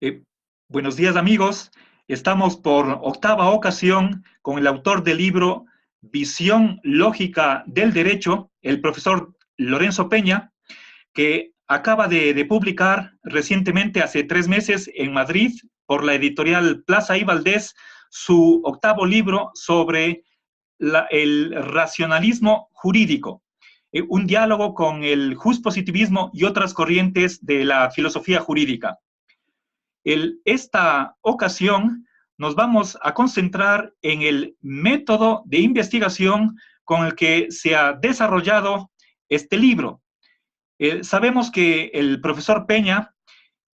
Eh, Buenos días, amigos. Estamos por octava ocasión con el autor del libro Visión Lógica del Derecho, el profesor Lorenzo Peña, que acaba de publicar recientemente, hace 3 meses, en Madrid, por la editorial Plaza y Valdés, su octavo libro sobre el racionalismo jurídico, un diálogo con el justpositivismo y otras corrientes de la filosofía jurídica. Esta ocasión nos vamos a concentrar en el método de investigación con el que se ha desarrollado este libro. Sabemos que el profesor Peña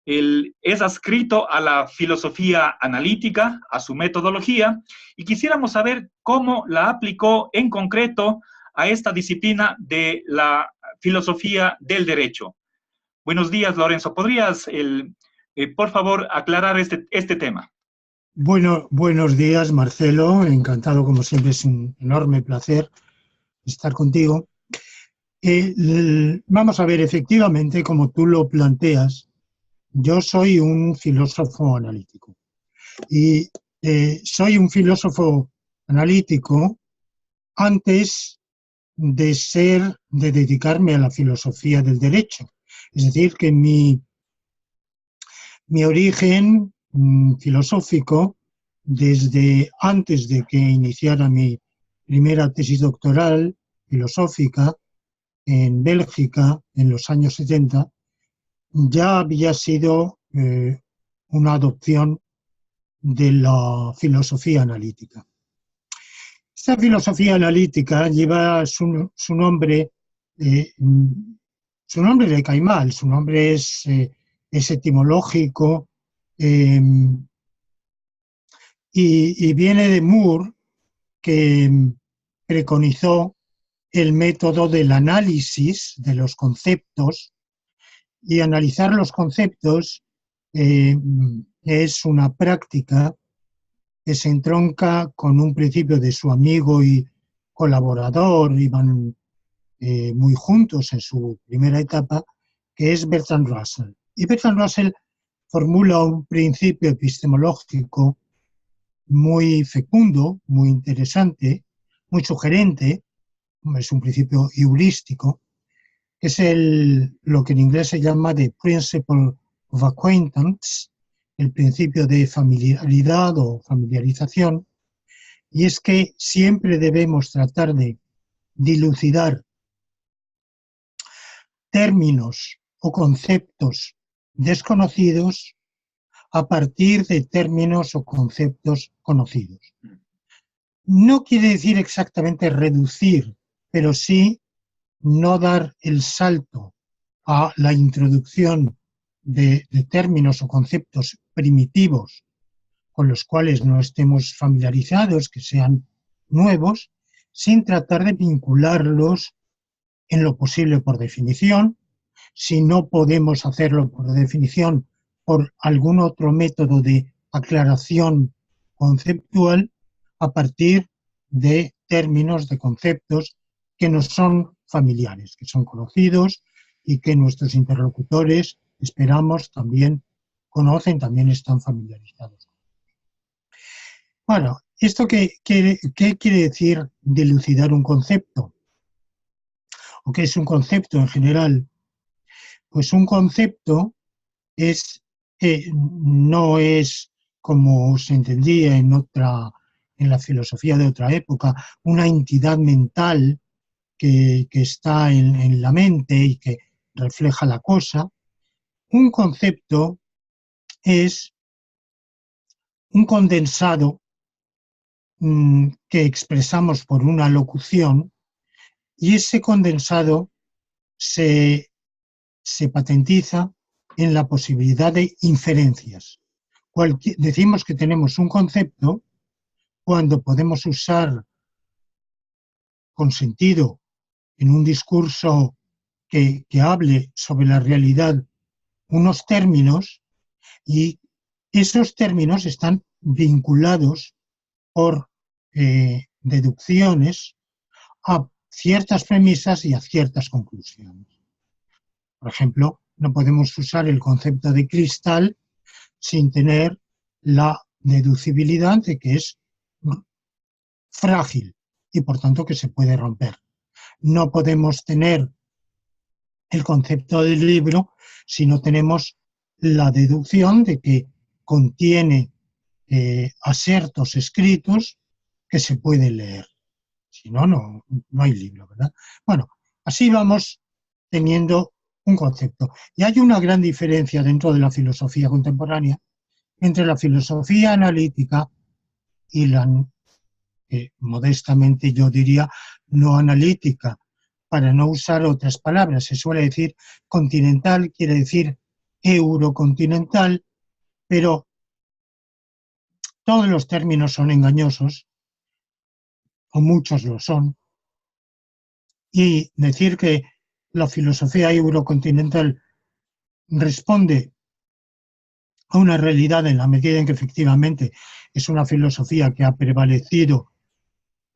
es adscrito a la filosofía analítica, a su metodología, y quisiéramos saber cómo la aplicó en concreto a esta disciplina de la filosofía del derecho. Buenos días, Lorenzo. ¿Podrías, por favor, aclarar este tema? Bueno, buenos días, Marcelo. Encantado, como siempre, es un enorme placer estar contigo. Vamos a ver, efectivamente, como tú lo planteas, yo soy un filósofo analítico. Y soy un filósofo analítico antes de dedicarme a la filosofía del derecho. Es decir, que mi origen filosófico, desde antes de que iniciara mi primera tesis doctoral filosófica en Bélgica en los años 70, ya había sido una adopción de la filosofía analítica. Esta filosofía analítica lleva su nombre, su nombre le cae mal, su nombre es etimológico, y viene de Moore, que preconizó el método del análisis de los conceptos, y analizar los conceptos es una práctica que se entronca con un principio de su amigo y colaborador, iban muy juntos en su primera etapa, que es Bertrand Russell. Y Bertrand Russell formula un principio epistemológico muy fecundo, muy interesante, muy sugerente, es un principio heurístico, es lo que en inglés se llama the principle of acquaintance, el principio de familiaridad o familiarización, y es que siempre debemos tratar de dilucidar términos o conceptos desconocidos a partir de términos o conceptos conocidos. No quiere decir exactamente reducir, pero sí no dar el salto a la introducción de términos o conceptos primitivos con los cuales no estemos familiarizados, que sean nuevos, sin tratar de vincularlos en lo posible por definición. Si no podemos hacerlo por definición, por algún otro método de aclaración conceptual a partir de términos, de conceptos que nos son familiares, que son conocidos y que nuestros interlocutores, esperamos, también conocen, también están familiarizados. Bueno, ¿esto qué quiere decir dilucidar un concepto? ¿O qué es un concepto en general? Pues un concepto no es, como se entendía en la filosofía de otra época, una entidad mental que está en la mente y que refleja la cosa. Un concepto es un condensado que expresamos por una locución, y ese condensado se patentiza en la posibilidad de inferencias. Decimos que tenemos un concepto cuando podemos usar con sentido en un discurso que hable sobre la realidad unos términos, y esos términos están vinculados por deducciones a ciertas premisas y a ciertas conclusiones. Por ejemplo, no podemos usar el concepto de cristal sin tener la deducibilidad de que es frágil y por tanto que se puede romper. No podemos tener el concepto del libro si no tenemos la deducción de que contiene asertos escritos que se pueden leer. Si no, no hay libro, ¿verdad? Bueno, así vamos teniendo un concepto. Y hay una gran diferencia dentro de la filosofía contemporánea entre la filosofía analítica y la, modestamente yo diría, no analítica, para no usar otras palabras. Se suele decir continental, quiere decir eurocontinental, pero todos los términos son engañosos, o muchos lo son, y decir que la filosofía eurocontinental responde a una realidad en la medida en que efectivamente es una filosofía que ha prevalecido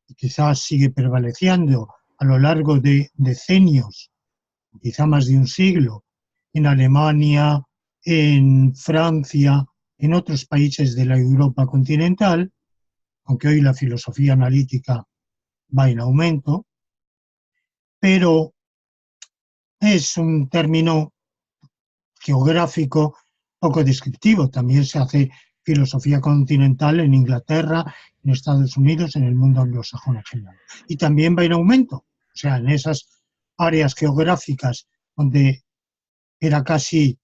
y quizás sigue prevaleciendo a lo largo de decenios, quizá más de un siglo, en Alemania, en Francia, en otros países de la Europa continental, aunque hoy la filosofía analítica va en aumento, pero es un término geográfico poco descriptivo. También se hace filosofía continental en Inglaterra, en Estados Unidos, en el mundo anglosajón en general. Y también va en aumento. O sea, en esas áreas geográficas donde era casi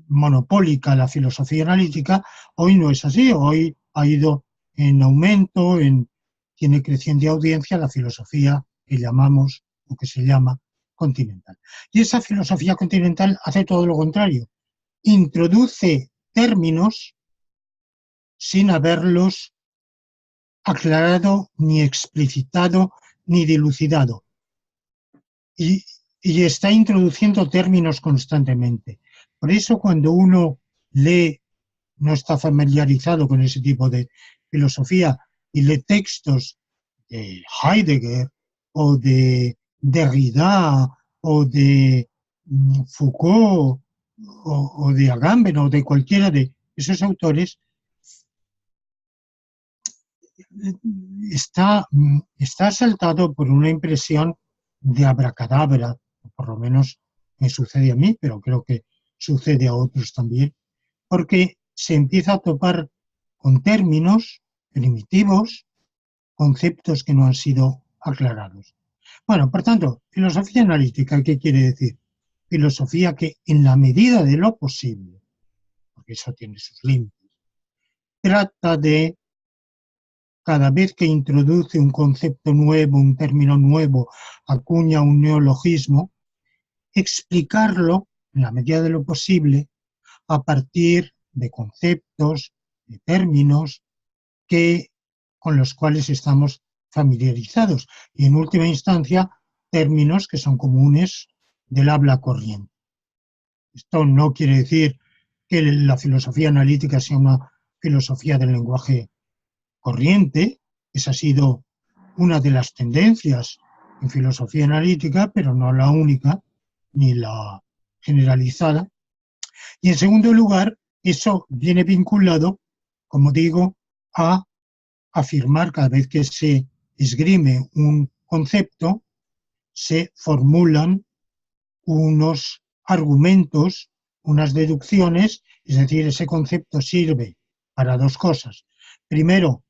monopólica la filosofía analítica, hoy no es así. Hoy ha ido en aumento, tiene creciente audiencia la filosofía que llamamos, o que se llama, continental. Y esa filosofía continental hace todo lo contrario. Introduce términos sin haberlos aclarado, ni explicitado, ni dilucidado. Y está introduciendo términos constantemente. Por eso cuando uno lee, no está familiarizado con ese tipo de filosofía, y lee textos de Heidegger o de Derrida o de Foucault o de Agamben o de cualquiera de esos autores, está asaltado por una impresión de abracadabra, por lo menos me sucede a mí, pero creo que sucede a otros también, porque se empieza a topar con términos primitivos, conceptos que no han sido aclarados. Bueno, por tanto, filosofía analítica, ¿qué quiere decir? Filosofía que, en la medida de lo posible, porque eso tiene sus límites, trata de, cada vez que introduce un concepto nuevo, un término nuevo, acuña un neologismo, explicarlo, en la medida de lo posible, a partir de conceptos, de términos con los cuales estamos familiarizados. Y en última instancia, términos que son comunes del habla corriente. Esto no quiere decir que la filosofía analítica sea una filosofía del lenguaje corriente. Esa ha sido una de las tendencias en filosofía analítica, pero no la única, ni la generalizada. Y en segundo lugar, eso viene vinculado, como digo, a afirmar cada vez que se esgrime un concepto, se formulan unos argumentos, unas deducciones, es decir, ese concepto sirve para dos cosas. Primero,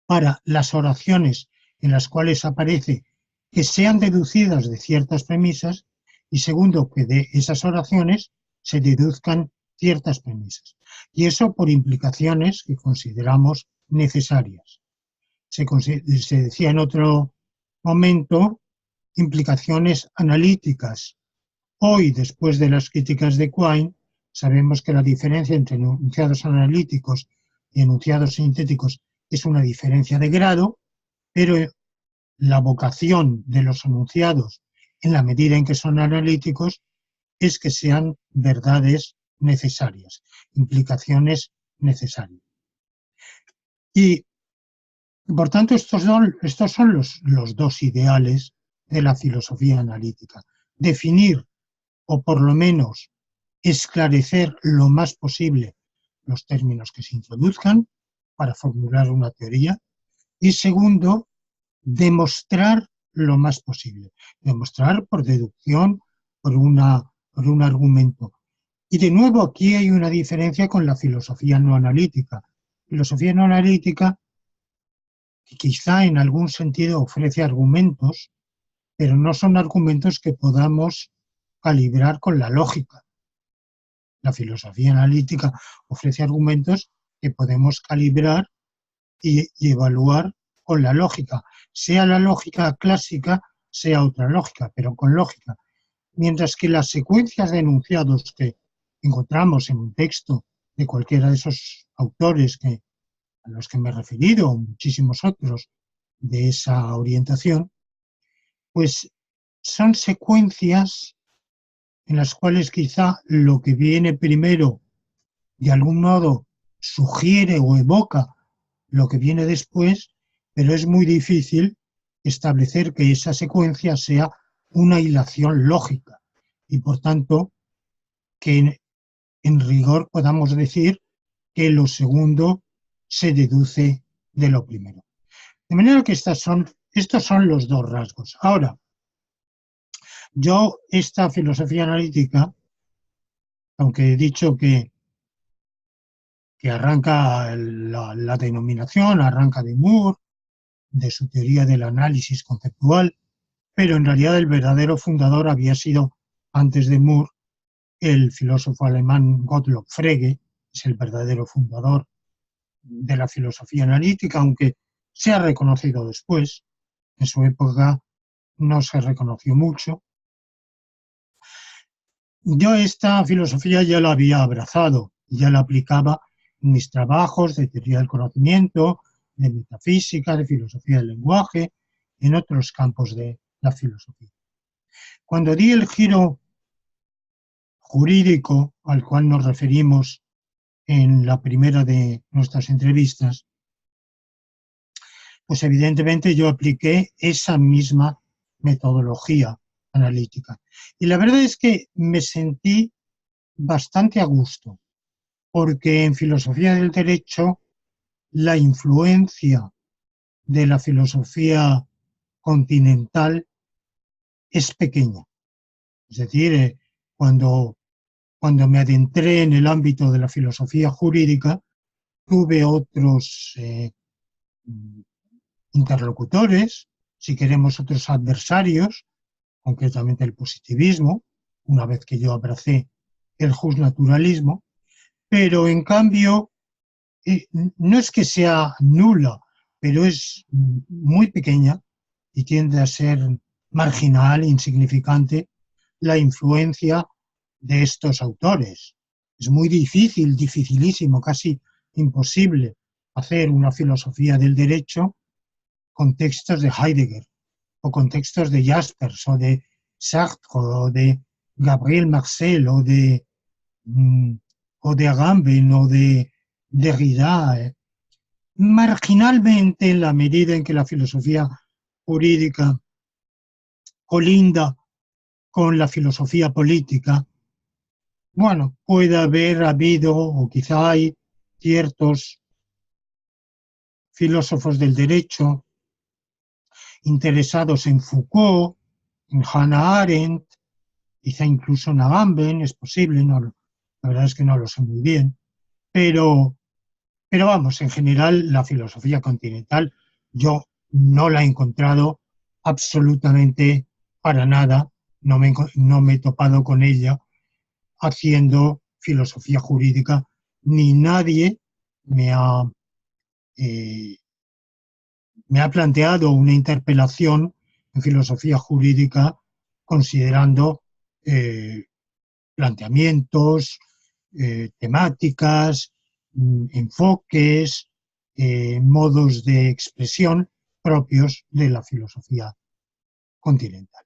para las oraciones en las cuales aparece que sean deducidas de ciertas premisas, y segundo, que de esas oraciones se deduzcan ciertas premisas. Y eso por implicaciones que consideramos necesarias. Se decía en otro momento implicaciones analíticas. Hoy, después de las críticas de Quine, sabemos que la diferencia entre enunciados analíticos y enunciados sintéticos es una diferencia de grado, pero la vocación de los enunciados, en la medida en que son analíticos, es que sean verdades necesarias, implicaciones necesarias. Y, por tanto, estos son los dos ideales de la filosofía analítica. Definir, o por lo menos esclarecer lo más posible, los términos que se introduzcan para formular una teoría. Y segundo, demostrar lo más posible. Demostrar por deducción, por un argumento. Y de nuevo aquí hay una diferencia con la filosofía no analítica. Filosofía no analítica que quizá en algún sentido ofrece argumentos, pero no son argumentos que podamos calibrar con la lógica. La filosofía analítica ofrece argumentos que podemos calibrar y evaluar con la lógica, sea la lógica clásica, sea otra lógica, pero con lógica. Mientras que las secuencias de enunciados que encontramos en un texto de cualquiera de esos autores a los que me he referido, o muchísimos otros de esa orientación, pues son secuencias en las cuales quizá lo que viene primero de algún modo sugiere o evoca lo que viene después, pero es muy difícil establecer que esa secuencia sea una hilación lógica y por tanto que en rigor podamos decir que lo segundo se deduce de lo primero. De manera que estos son los dos rasgos. Ahora, yo esta filosofía analítica, aunque he dicho que arranca la denominación, arranca de Moore, de su teoría del análisis conceptual, pero en realidad el verdadero fundador había sido, antes de Moore, el filósofo alemán Gottlob Frege, es el verdadero fundador de la filosofía analítica, aunque se ha reconocido después. En su época no se reconoció mucho. Yo esta filosofía ya la había abrazado, ya la aplicaba en mis trabajos de teoría del conocimiento, de metafísica, de filosofía del lenguaje, en otros campos de la filosofía. Cuando di el giro jurídico al cual nos referimos en la primera de nuestras entrevistas, pues evidentemente yo apliqué esa misma metodología analítica. Y la verdad es que me sentí bastante a gusto, porque en filosofía del derecho la influencia de la filosofía continental es pequeña. Es decir, cuando me adentré en el ámbito de la filosofía jurídica, tuve otros interlocutores, si queremos otros adversarios, concretamente el positivismo, una vez que yo abracé el justnaturalismo, pero en cambio no es que sea nula, pero es muy pequeña y tiende a ser marginal, insignificante, la influencia de estos autores. Es muy difícil, dificilísimo, casi imposible hacer una filosofía del derecho con textos de Heidegger, o con textos de Jaspers, o de Sartre, o de Gabriel Marcel, o de Agamben, o de Derrida. Marginalmente, en la medida en que la filosofía jurídica colinda con la filosofía política, bueno, puede haber habido, o quizá hay, ciertos filósofos del derecho interesados en Foucault, en Hannah Arendt, quizá incluso en Agamben, es posible, no, la verdad es que no lo sé muy bien, pero vamos, en general la filosofía continental yo no la he encontrado absolutamente para nada, no me he topado con ella haciendo filosofía jurídica, ni nadie me ha planteado una interpelación en filosofía jurídica considerando planteamientos, temáticas, enfoques, modos de expresión propios de la filosofía continental.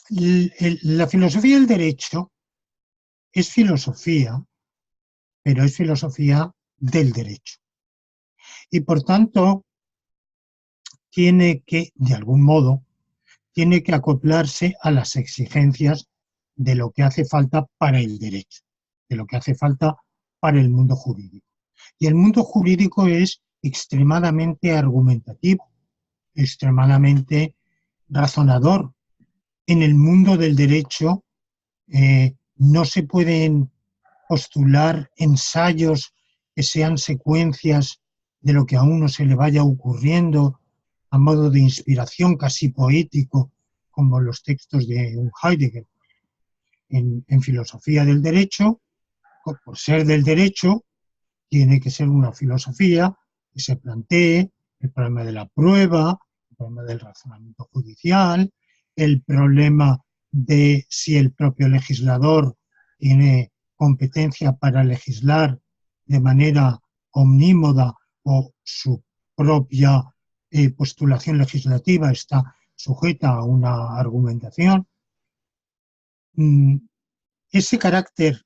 La filosofía del derecho es filosofía, pero es filosofía del derecho. Y por tanto, tiene que, de algún modo, tiene que acoplarse a las exigencias de lo que hace falta para el derecho. de lo que hace falta para el mundo jurídico. Y el mundo jurídico es extremadamente argumentativo, extremadamente razonador. En el mundo del derecho no se pueden postular ensayos que sean secuencias de lo que a uno se le vaya ocurriendo a modo de inspiración casi poético, como los textos de Heidegger. En filosofía del derecho, por ser del derecho, tiene que ser una filosofía que se plantee el problema de la prueba, el problema del razonamiento judicial, el problema de si el propio legislador tiene competencia para legislar de manera omnímoda o su propia postulación legislativa está sujeta a una argumentación. Ese carácter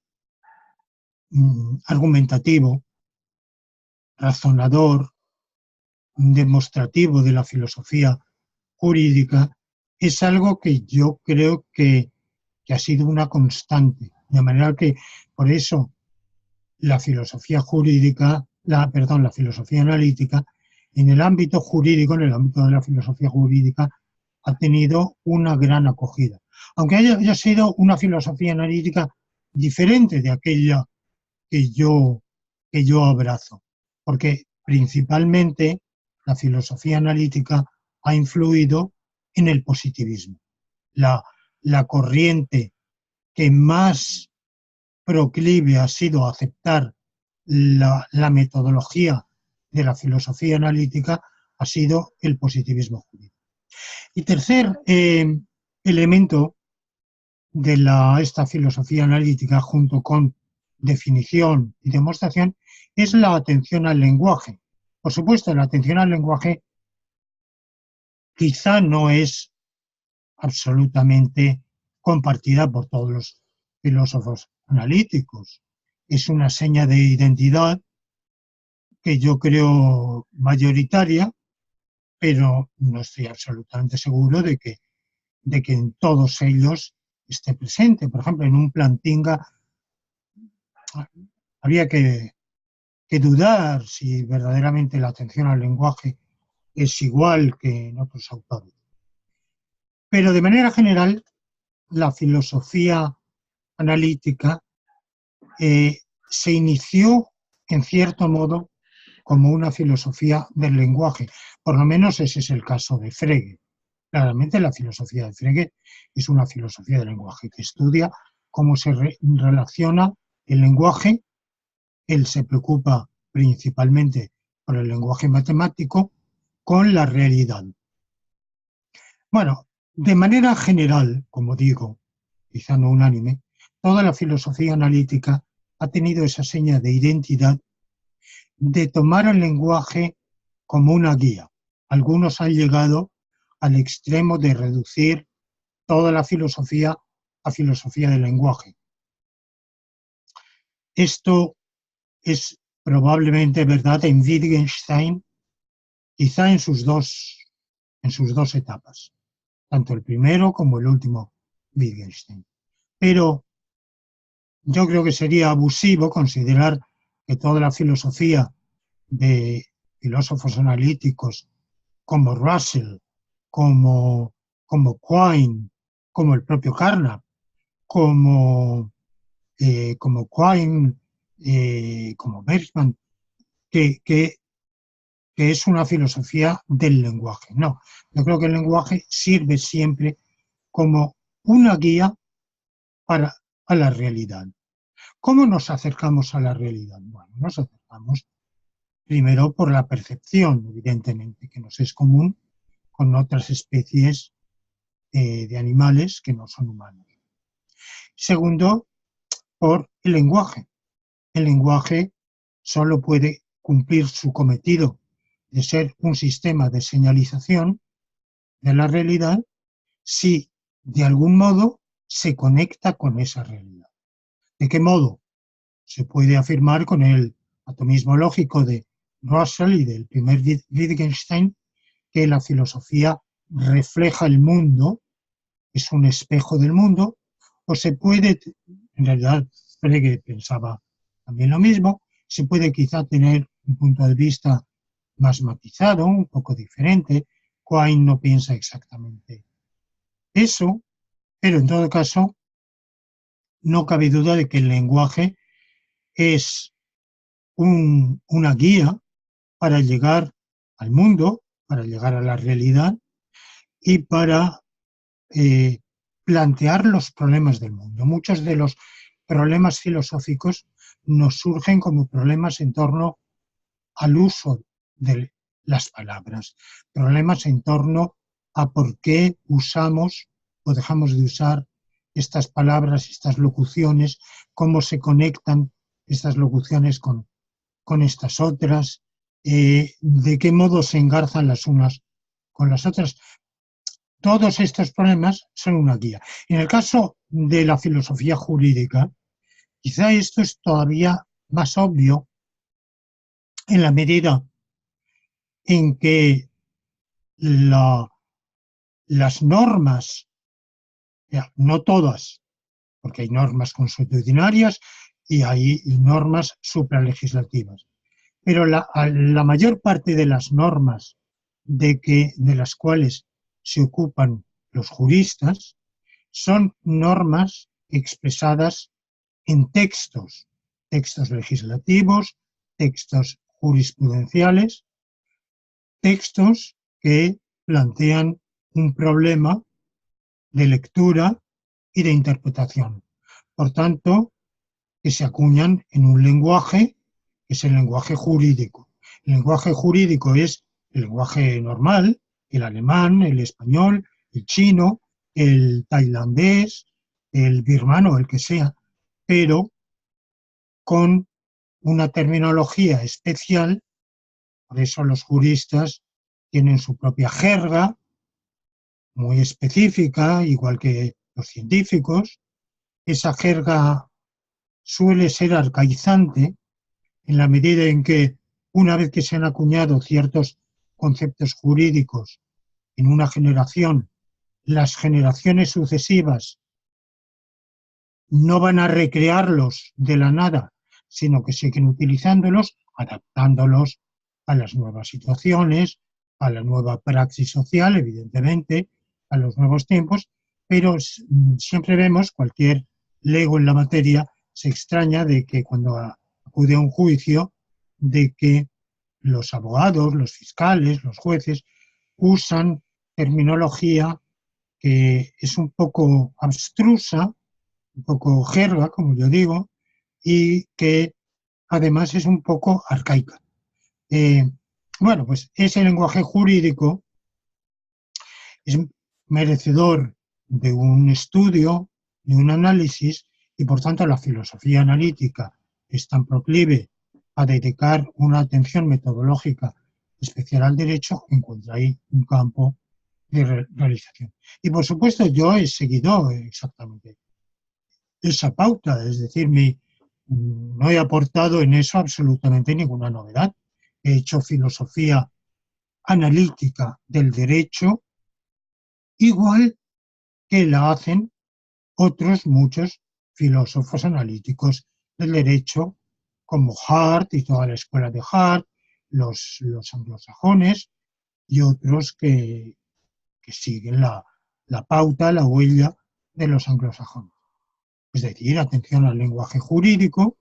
argumentativo, razonador, demostrativo de la filosofía jurídica es algo que yo creo que ha sido una constante. De manera que, por eso, la filosofía jurídica, la filosofía analítica, en el ámbito jurídico, en el ámbito de la filosofía jurídica, ha tenido una gran acogida. Aunque haya sido una filosofía analítica diferente de aquella que yo abrazo, porque principalmente la filosofía analítica ha influido en el positivismo. La corriente que más proclive ha sido aceptar la metodología de la filosofía analítica ha sido el positivismo jurídico. Y tercer elemento de esta filosofía analítica, junto con definición y demostración, es la atención al lenguaje. Por supuesto, la atención al lenguaje quizá no es absolutamente compartida por todos los filósofos analíticos. Es una seña de identidad que yo creo mayoritaria, pero no estoy absolutamente seguro de que en todos ellos esté presente. Por ejemplo, en un Plantinga habría que dudar si verdaderamente la atención al lenguaje es igual que en otros autores. Pero de manera general, la filosofía analítica se inició, en cierto modo, como una filosofía del lenguaje. Por lo menos ese es el caso de Frege. Claramente la filosofía de Frege es una filosofía del lenguaje que estudia cómo se relaciona el lenguaje. Él se preocupa principalmente por el lenguaje matemático con la realidad. Bueno, de manera general, como digo, quizá no unánime, toda la filosofía analítica ha tenido esa seña de identidad de tomar el lenguaje como una guía. Algunos han llegado al extremo de reducir toda la filosofía a filosofía del lenguaje. Esto es probablemente verdad en Wittgenstein, quizá en sus dos etapas, tanto el primero como el último Wittgenstein. Pero yo creo que sería abusivo considerar que toda la filosofía de filósofos analíticos como Russell, como Quine, como el propio Carnap, como Quine, como Bergman, que es una filosofía del lenguaje. No, yo creo que el lenguaje sirve siempre como una guía a la realidad. ¿Cómo nos acercamos a la realidad? Bueno, nos acercamos primero por la percepción, evidentemente, que nos es común con otras especies de animales que no son humanos. Segundo, por el lenguaje. El lenguaje solo puede cumplir su cometido de ser un sistema de señalización de la realidad si de algún modo se conecta con esa realidad. ¿De qué modo? Se puede afirmar con el atomismo lógico de Russell y del primer Wittgenstein que la filosofía refleja el mundo, es un espejo del mundo, o se puede, en realidad Frege pensaba también lo mismo. Se puede quizá tener un punto de vista más matizado, un poco diferente. Quine no piensa exactamente eso, pero en todo caso no cabe duda de que el lenguaje es una guía para llegar al mundo, para llegar a la realidad y para plantear los problemas del mundo. Muchos de los problemas filosóficos nos surgen como problemas en torno al uso de las palabras, problemas en torno a por qué usamos o dejamos de usar estas palabras, estas locuciones, cómo se conectan estas locuciones con estas otras, de qué modo se engarzan las unas con las otras. Todos estos problemas son una guía. En el caso de la filosofía jurídica, quizá esto es todavía más obvio en la medida en que las normas, no todas, porque hay normas consuetudinarias y hay normas supralegislativas, pero la mayor parte de las normas de las cuales se ocupan los juristas son normas expresadas en textos legislativos, textos jurisprudenciales, textos que plantean un problema de lectura y de interpretación. Por tanto, que se acuñan en un lenguaje que es el lenguaje jurídico. El lenguaje jurídico es el lenguaje normal, el alemán, el español, el chino, el tailandés, el birmano, el que sea, pero con una terminología especial. Por eso los juristas tienen su propia jerga, muy específica, igual que los científicos. Esa jerga suele ser arcaizante en la medida en que, una vez que se han acuñado ciertos conceptos jurídicos en una generación, las generaciones sucesivas no van a recrearlos de la nada, sino que siguen utilizándolos, adaptándolos a las nuevas situaciones, a la nueva praxis social, evidentemente, a los nuevos tiempos, pero siempre vemos, cualquier lego en la materia se extraña de que cuando acude a un juicio, de que los abogados, los fiscales, los jueces, usan terminología que es un poco abstrusa, un poco jerga, como yo digo, y que además es un poco arcaica. Bueno, pues ese lenguaje jurídico es merecedor de un estudio, de un análisis, y por tanto la filosofía analítica es tan proclive a dedicar una atención metodológica especial al derecho, encuentra ahí un campo de realización. Y por supuesto yo he seguido exactamente esa pauta, es decir, no he aportado en eso absolutamente ninguna novedad. He hecho filosofía analítica del derecho igual que la hacen otros muchos filósofos analíticos del derecho, como Hart y toda la escuela de Hart, los anglosajones y otros que siguen la pauta, la huella de los anglosajones. Es decir, atención al lenguaje jurídico,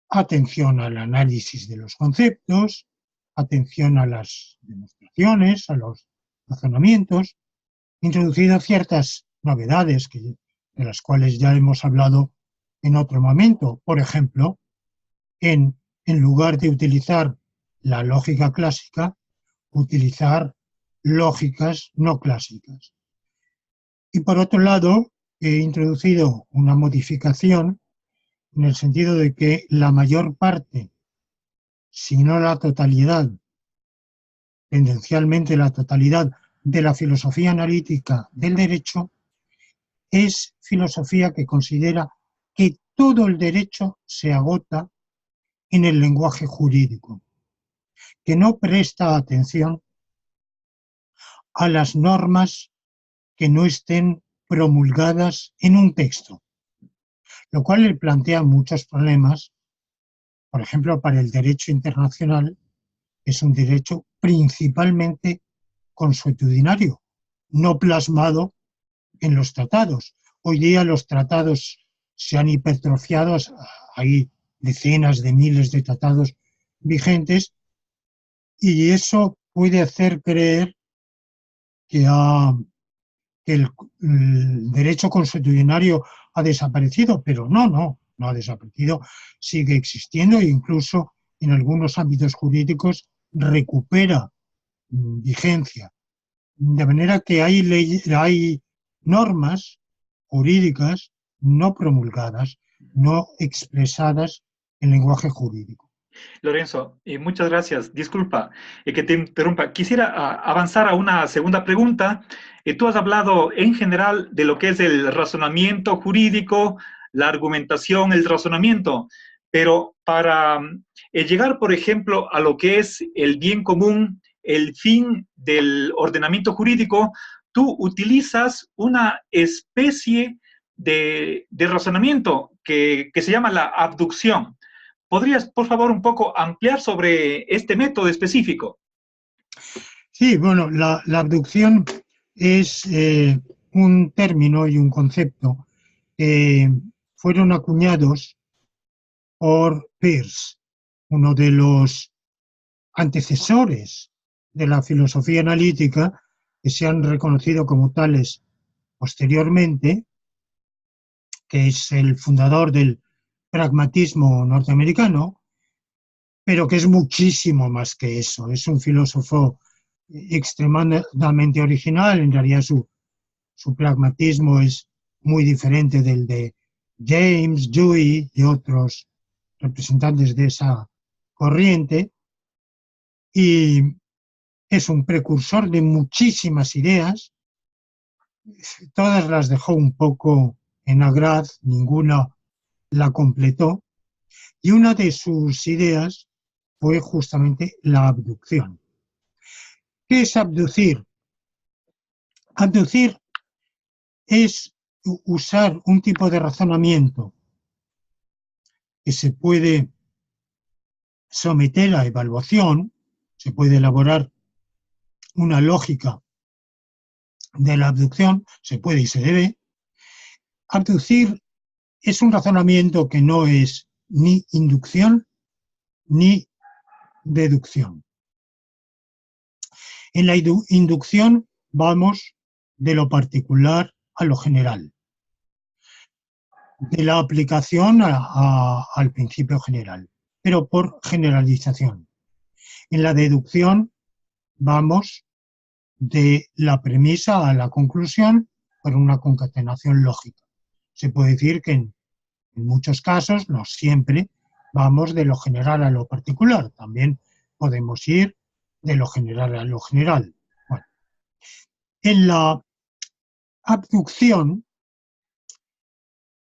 atención al análisis de los conceptos, atención a las demostraciones, a los razonamientos, introducido ciertas novedades de las cuales ya hemos hablado en otro momento. Por ejemplo, en lugar de utilizar la lógica clásica, utilizar lógicas no clásicas. Y por otro lado, he introducido una modificación en el sentido de que la mayor parte, si no la totalidad, tendencialmente la totalidad de la filosofía analítica del derecho, es filosofía que considera que todo el derecho se agota en el lenguaje jurídico, que no presta atención a las normas que no estén promulgadas en un texto. lo cual le plantea muchos problemas, por ejemplo, para el derecho internacional. Es un derecho principalmente consuetudinario, no plasmado en los tratados. Hoy día los tratados se han hipertrofiado, hay decenas de miles de tratados vigentes, y eso puede hacer creer que, que el derecho consuetudinario ha desaparecido, pero no ha desaparecido, sigue existiendo e incluso en algunos ámbitos jurídicos recupera vigencia. De manera que hay normas jurídicas no promulgadas, no expresadas en lenguaje jurídico. Lorenzo, muchas gracias. Disculpa que te interrumpa. Quisiera avanzar a una segunda pregunta. Tú has hablado en general de lo que es el razonamiento jurídico, la argumentación, el razonamiento, pero para llegar, por ejemplo, a lo que es el bien común, el fin del ordenamiento jurídico, tú utilizas una especie de razonamiento que se llama la abducción. ¿Podrías, por favor, un poco ampliar sobre este método específico? Sí, bueno, la abducción es un término y un concepto que fueron acuñados por Peirce, uno de los antecesores de la filosofía analítica, que se han reconocido como tales posteriormente, que es el fundador del pragmatismo norteamericano, pero que es muchísimo más que eso. Es un filósofo extremadamente original. En realidad su pragmatismo es muy diferente del de James, Dewey y otros representantes de esa corriente, y es un precursor de muchísimas ideas. Todas las dejó un poco en agraz, ninguna la completó, y una de sus ideas fue justamente la abducción. ¿Qué es abducir? Abducir es usar un tipo de razonamiento que se puede someter a evaluación, se puede elaborar una lógica de la abducción, se puede y se debe. Abducir es un razonamiento que no es ni inducción ni deducción. En la inducción vamos de lo particular a lo general, de la aplicación al principio general, pero por generalización. En la deducción vamos de la premisa a la conclusión por una concatenación lógica. Se puede decir que en muchos casos, no siempre, vamos de lo general a lo particular. También podemos ir de lo general a lo general. Bueno, en la abducción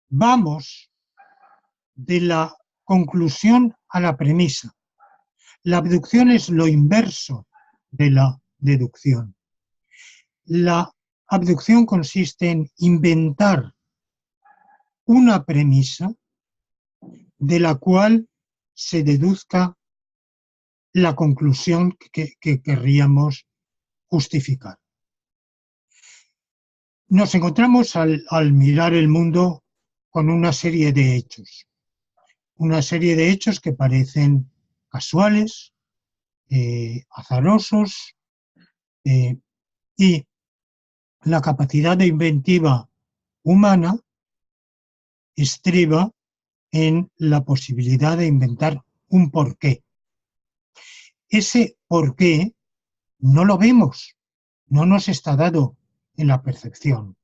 vamos de la conclusión a la premisa. La abducción es lo inverso de la deducción. La abducción consiste en inventar una premisa de la cual se deduzca la conclusión que querríamos justificar. Nos encontramos al mirar el mundo con una serie de hechos que parecen casuales, azarosos, y la capacidad de inventiva humana estriba en la posibilidad de inventar un porqué. Ese porqué no lo vemos, no nos está dado en la percepción.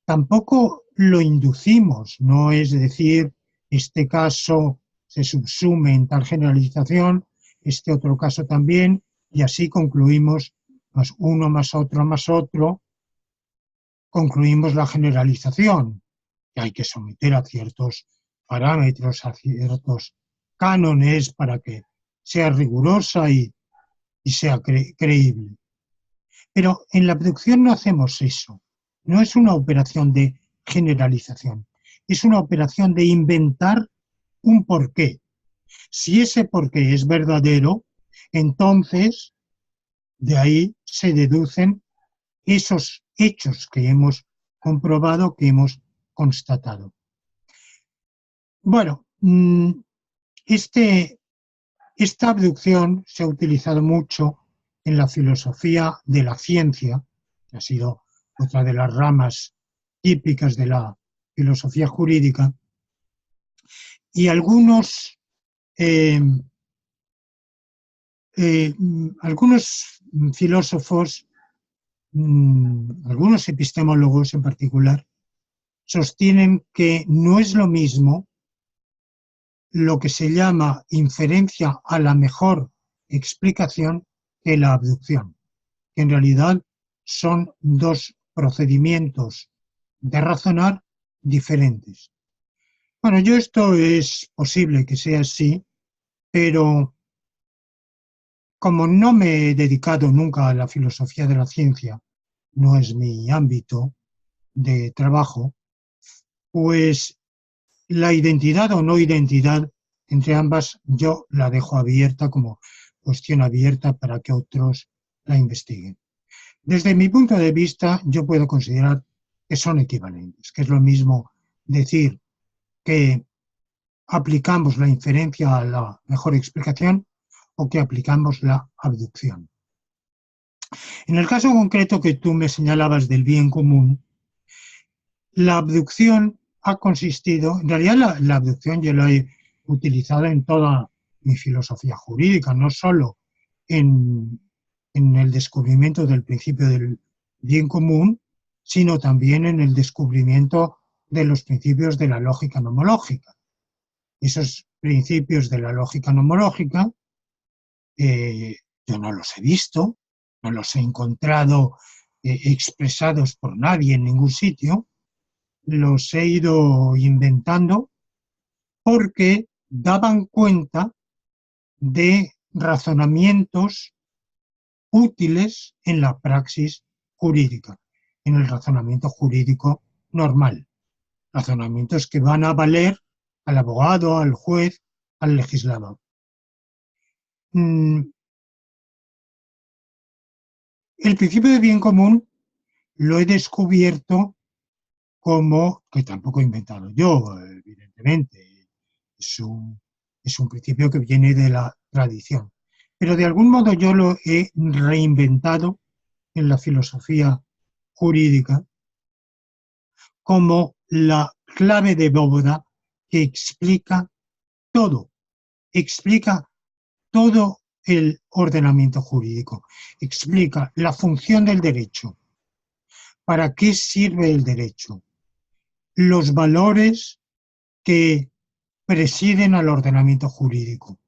Tampoco lo inducimos, no es decir, este caso se subsume en tal generalización, este otro caso también, y así concluimos más uno más otro, concluimos la generalización, que hay que someter a ciertos parámetros, a ciertos cánones para que sea rigurosa y sea creíble. Pero en la abducción no hacemos eso, no es una operación de generalización. es una operación de inventar un porqué. Si ese porqué es verdadero, entonces de ahí se deducen esos hechos que hemos comprobado, que hemos constatado. Bueno, esta abducción se ha utilizado mucho en la filosofía de la ciencia, que ha sido otra de las ramas típicas de la filosofía jurídica, y algunos filósofos, algunos epistemólogos en particular, sostienen que no es lo mismo lo que se llama inferencia a la mejor explicación que la abducción, que en realidad son dos procedimientos de razonar diferentes. Bueno, esto es posible que sea así, pero como no me he dedicado nunca a la filosofía de la ciencia, no es mi ámbito de trabajo, pues la identidad o no identidad entre ambas yo la dejo abierta como cuestión abierta para que otros la investiguen. Desde mi punto de vista, yo puedo considerar que son equivalentes, que es lo mismo decir que aplicamos la inferencia a la mejor explicación o que aplicamos la abducción. En el caso concreto que tú me señalabas del bien común, la abducción ha consistido, en realidad la abducción yo la he utilizado en toda mi filosofía jurídica, no solo en el descubrimiento del principio del bien común, sino también en el descubrimiento de los principios de la lógica nomológica. Esos principios de la lógica nomológica yo no los he visto, no los he encontrado expresados por nadie en ningún sitio, los he ido inventando porque daban cuenta de razonamientos útiles en la praxis jurídica, en el razonamiento jurídico normal. Razonamientos que van a valer al abogado, al juez, al legislador. El principio de bien común lo he descubierto como, que tampoco he inventado yo, evidentemente, es un principio que viene de la tradición, pero de algún modo yo lo he reinventado en la filosofía jurídica como la clave de bóveda que explica todo el ordenamiento jurídico, explica la función del derecho, para qué sirve el derecho, los valores que presiden al ordenamiento jurídico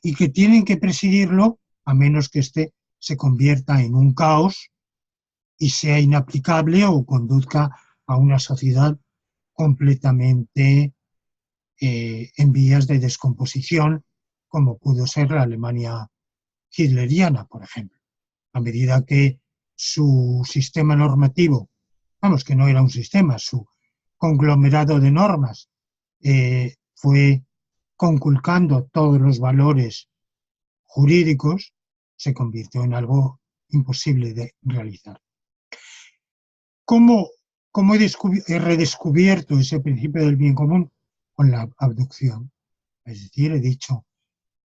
y que tienen que presidirlo a menos que éste se convierta en un caos y sea inaplicable o conduzca a una sociedad completamente en vías de descomposición, como pudo ser la Alemania hitleriana, por ejemplo. A medida que su sistema normativo, vamos, que no era un sistema, su conglomerado de normas fue conculcando todos los valores jurídicos, se convirtió en algo imposible de realizar. ¿Cómo he redescubierto ese principio del bien común? Con la abducción. Es decir, he dicho,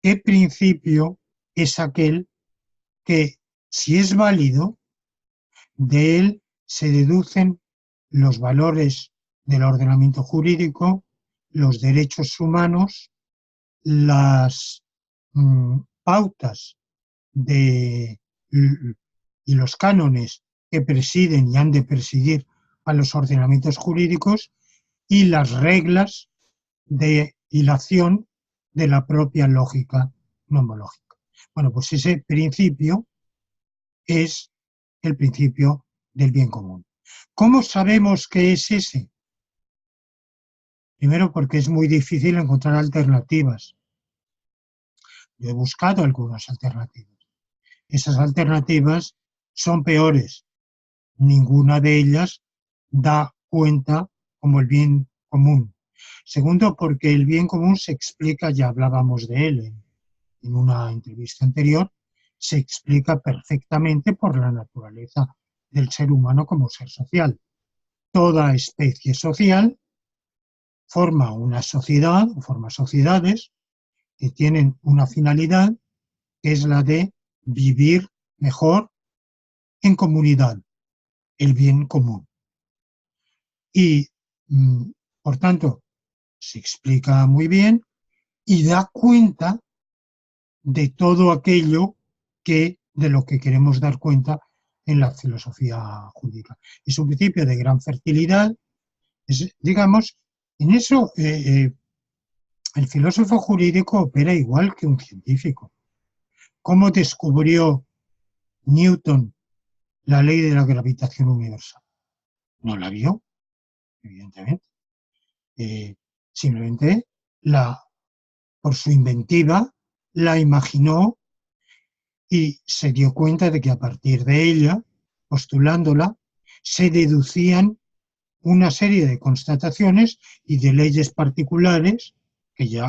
¿qué principio es aquel que, si es válido, de él se deducen los valores del ordenamiento jurídico, los derechos humanos, las pautas y los cánones que presiden y han de presidir a los ordenamientos jurídicos y las reglas de hilación de la propia lógica nomológica. Bueno, pues ese principio es el principio del bien común. ¿Cómo sabemos que es ese? Primero, porque es muy difícil encontrar alternativas. Yo he buscado algunas alternativas. Esas alternativas son peores. Ninguna de ellas da cuenta, como el bien común. Segundo, porque el bien común se explica, ya hablábamos de él en una entrevista anterior, se explica perfectamente por la naturaleza del ser humano como ser social. Toda especie social forma una sociedad o forma sociedades que tienen una finalidad, que es la de vivir mejor en comunidad, el bien común. Y, por tanto, se explica muy bien y da cuenta de todo aquello de lo que queremos dar cuenta en la filosofía jurídica. Es un principio de gran fertilidad. Digamos, en eso el filósofo jurídico opera igual que un científico. ¿Cómo descubrió Newton la ley de la gravitación universal? No la vio, evidentemente. Simplemente por su inventiva la imaginó y se dio cuenta de que a partir de ella, postulándola, se deducían una serie de constataciones y de leyes particulares que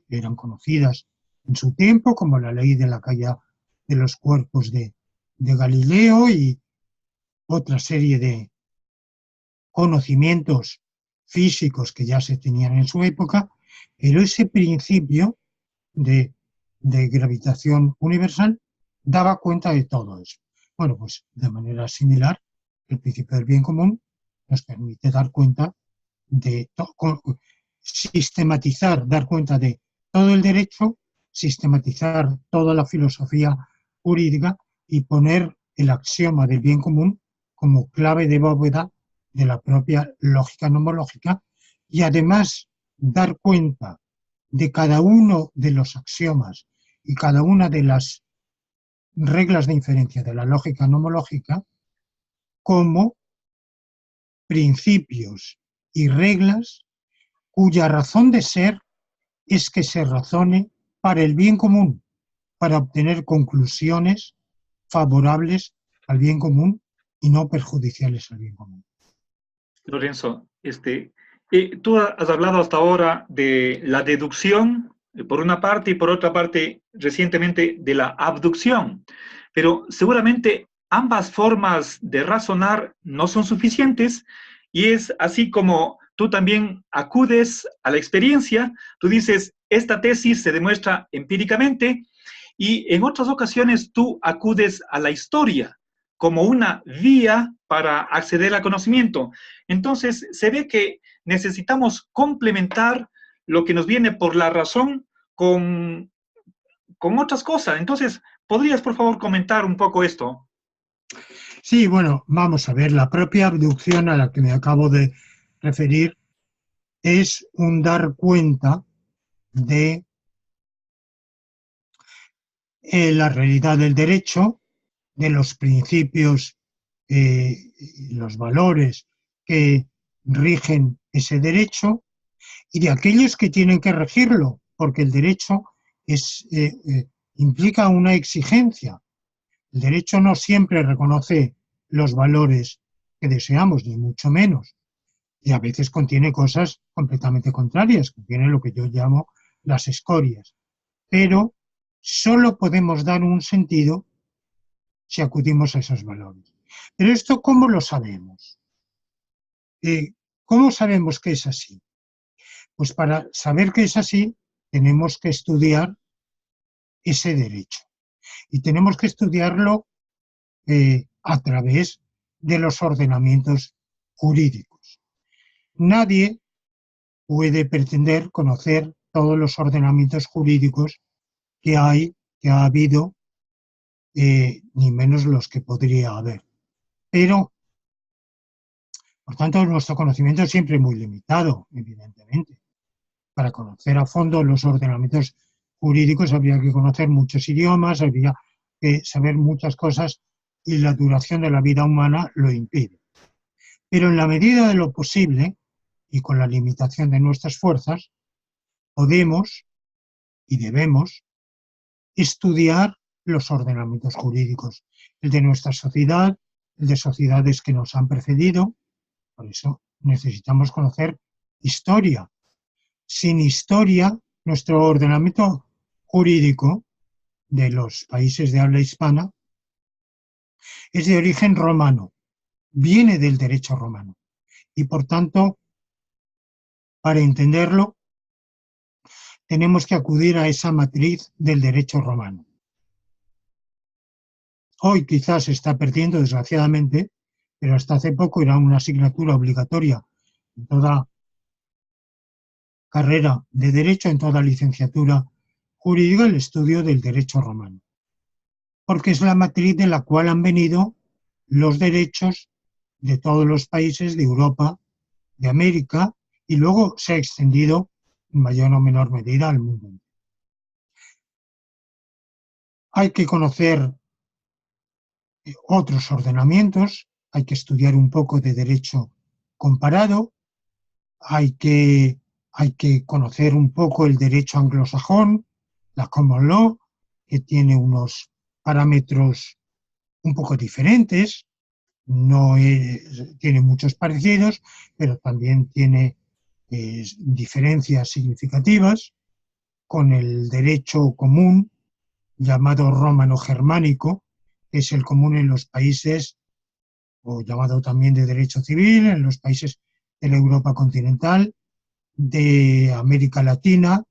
eran conocidas en su tiempo, como la ley de la caída de los cuerpos de Galileo y otra serie de conocimientos físicos que ya se tenían en su época, pero ese principio de gravitación universal daba cuenta de todo eso. Bueno, pues de manera similar, el principio del bien común nos permite dar cuenta sistematizar, dar cuenta de todo el derecho, sistematizar toda la filosofía jurídica y poner el axioma del bien común como clave de bóveda de la propia lógica nomológica y además dar cuenta de cada uno de los axiomas y cada una de las reglas de inferencia de la lógica nomológica como principios y reglas cuya razón de ser es que se razone para el bien común, para obtener conclusiones favorables al bien común y no perjudiciales al bien común. Lorenzo, tú has hablado hasta ahora de la deducción, por una parte, y por otra parte, recientemente, de la abducción. Pero seguramente ambas formas de razonar no son suficientes y es así como tú también acudes a la experiencia, tú dices, esta tesis se demuestra empíricamente y en otras ocasiones tú acudes a la historia como una vía para acceder al conocimiento. Entonces, se ve que necesitamos complementar lo que nos viene por la razón con otras cosas. Entonces, ¿podrías, por favor, comentar un poco esto? Sí, bueno, vamos a ver, la propia abducción a la que me acabo de referir es un dar cuenta de la realidad del derecho, de los principios, los valores que rigen ese derecho y de aquellos que tienen que regirlo, porque el derecho implica una exigencia. El derecho no siempre reconoce los valores que deseamos, ni mucho menos. Y a veces contiene cosas completamente contrarias, contiene lo que yo llamo las escorias. Pero solo podemos dar un sentido si acudimos a esos valores. Pero esto, ¿cómo lo sabemos? ¿Cómo sabemos que es así? Pues para saber que es así, tenemos que estudiar ese derecho. Y tenemos que estudiarlo a través de los ordenamientos jurídicos. Nadie puede pretender conocer todos los ordenamientos jurídicos que ha habido, ni menos los que podría haber. Pero, por tanto, nuestro conocimiento es siempre muy limitado, evidentemente. Para conocer a fondo los ordenamientos jurídicos habría que conocer muchos idiomas, habría que saber muchas cosas y la duración de la vida humana lo impide. Pero en la medida de lo posible y con la limitación de nuestras fuerzas, podemos y debemos estudiar los ordenamientos jurídicos, el de nuestra sociedad, el de sociedades que nos han precedido. Por eso necesitamos conocer historia. Sin historia, nuestro ordenamiento jurídico de los países de habla hispana es de origen romano, viene del derecho romano. Y por tanto, para entenderlo, tenemos que acudir a esa matriz del derecho romano. Hoy quizás se está perdiendo, desgraciadamente, pero hasta hace poco era una asignatura obligatoria en toda carrera de derecho, en toda licenciatura jurídica, el estudio del derecho romano. Porque es la matriz de la cual han venido los derechos de todos los países de Europa, de América, y luego se ha extendido en mayor o menor medida al mundo. Hay que conocer otros ordenamientos, hay que estudiar un poco de derecho comparado, hay que conocer un poco el derecho anglosajón, la common law, que tiene unos parámetros un poco diferentes, tiene muchos parecidos, pero también tiene diferencias significativas con el derecho común llamado romano-germánico, que es el común en los países, o llamado también de derecho civil, en los países de la Europa continental, de América Latina,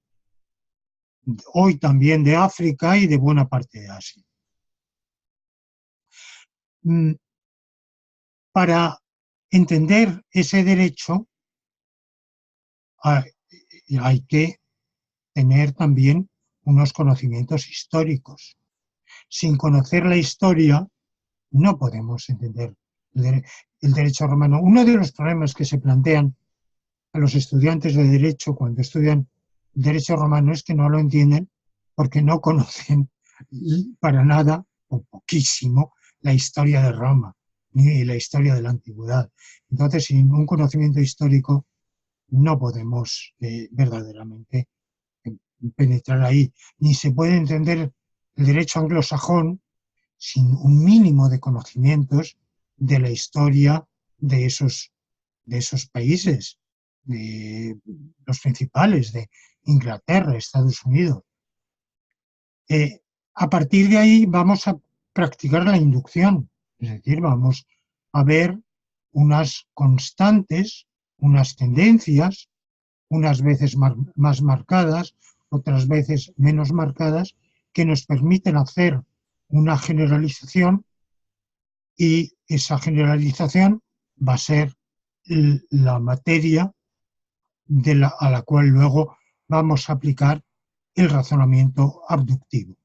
hoy también de África y de buena parte de Asia. Para entender ese derecho hay que tener también unos conocimientos históricos. Sin conocer la historia no podemos entender el derecho romano. Uno de los problemas que se plantean a los estudiantes de derecho cuando estudian derecho romano es que no lo entienden porque no conocen para nada o poquísimo la historia de Roma ni la historia de la antigüedad. Entonces, sin un conocimiento histórico no podemos verdaderamente penetrar ahí. Ni se puede entender el derecho anglosajón sin un mínimo de conocimientos de la historia de esos países, de los principales, de Inglaterra, Estados Unidos. A partir de ahí vamos a practicar la inducción, es decir, vamos a ver unas constantes, unas tendencias, unas veces más marcadas, otras veces menos marcadas, que nos permiten hacer una generalización, y esa generalización va a ser la materia a la cual luego vamos a aplicar el razonamiento abductivo.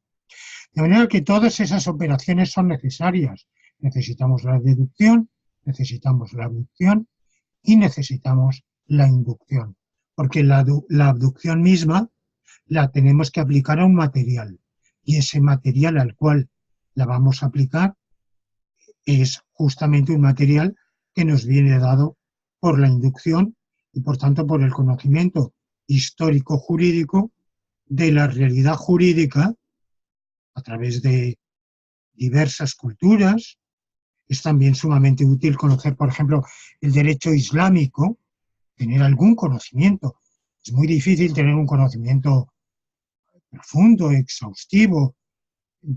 De manera que todas esas operaciones son necesarias. Necesitamos la deducción, necesitamos la abducción y necesitamos la inducción, porque la abducción misma la tenemos que aplicar a un material, y ese material al cual la vamos a aplicar es justamente un material que nos viene dado por la inducción y por tanto por el conocimiento histórico-jurídico de la realidad jurídica a través de diversas culturas. Es también sumamente útil conocer, por ejemplo, el derecho islámico, tener algún conocimiento. Es muy difícil tener un conocimiento profundo, exhaustivo,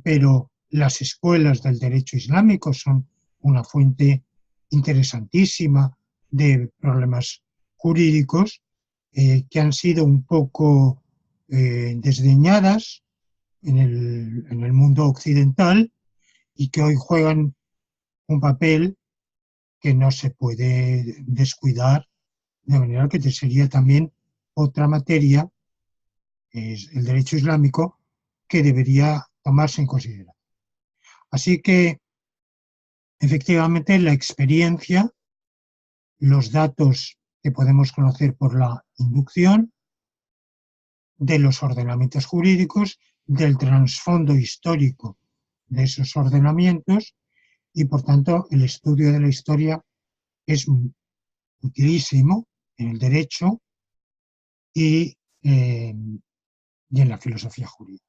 pero las escuelas del derecho islámico son una fuente interesantísima de problemas jurídicos que han sido un poco desdeñadas en el mundo occidental y que hoy juegan un papel que no se puede descuidar, de manera que sería también otra materia, es el derecho islámico, que debería tomarse en consideración. Así que, efectivamente, la experiencia, los datos que podemos conocer por la inducción, de los ordenamientos jurídicos, del trasfondo histórico de esos ordenamientos, y por tanto el estudio de la historia es utilísimo en el derecho y en la filosofía jurídica.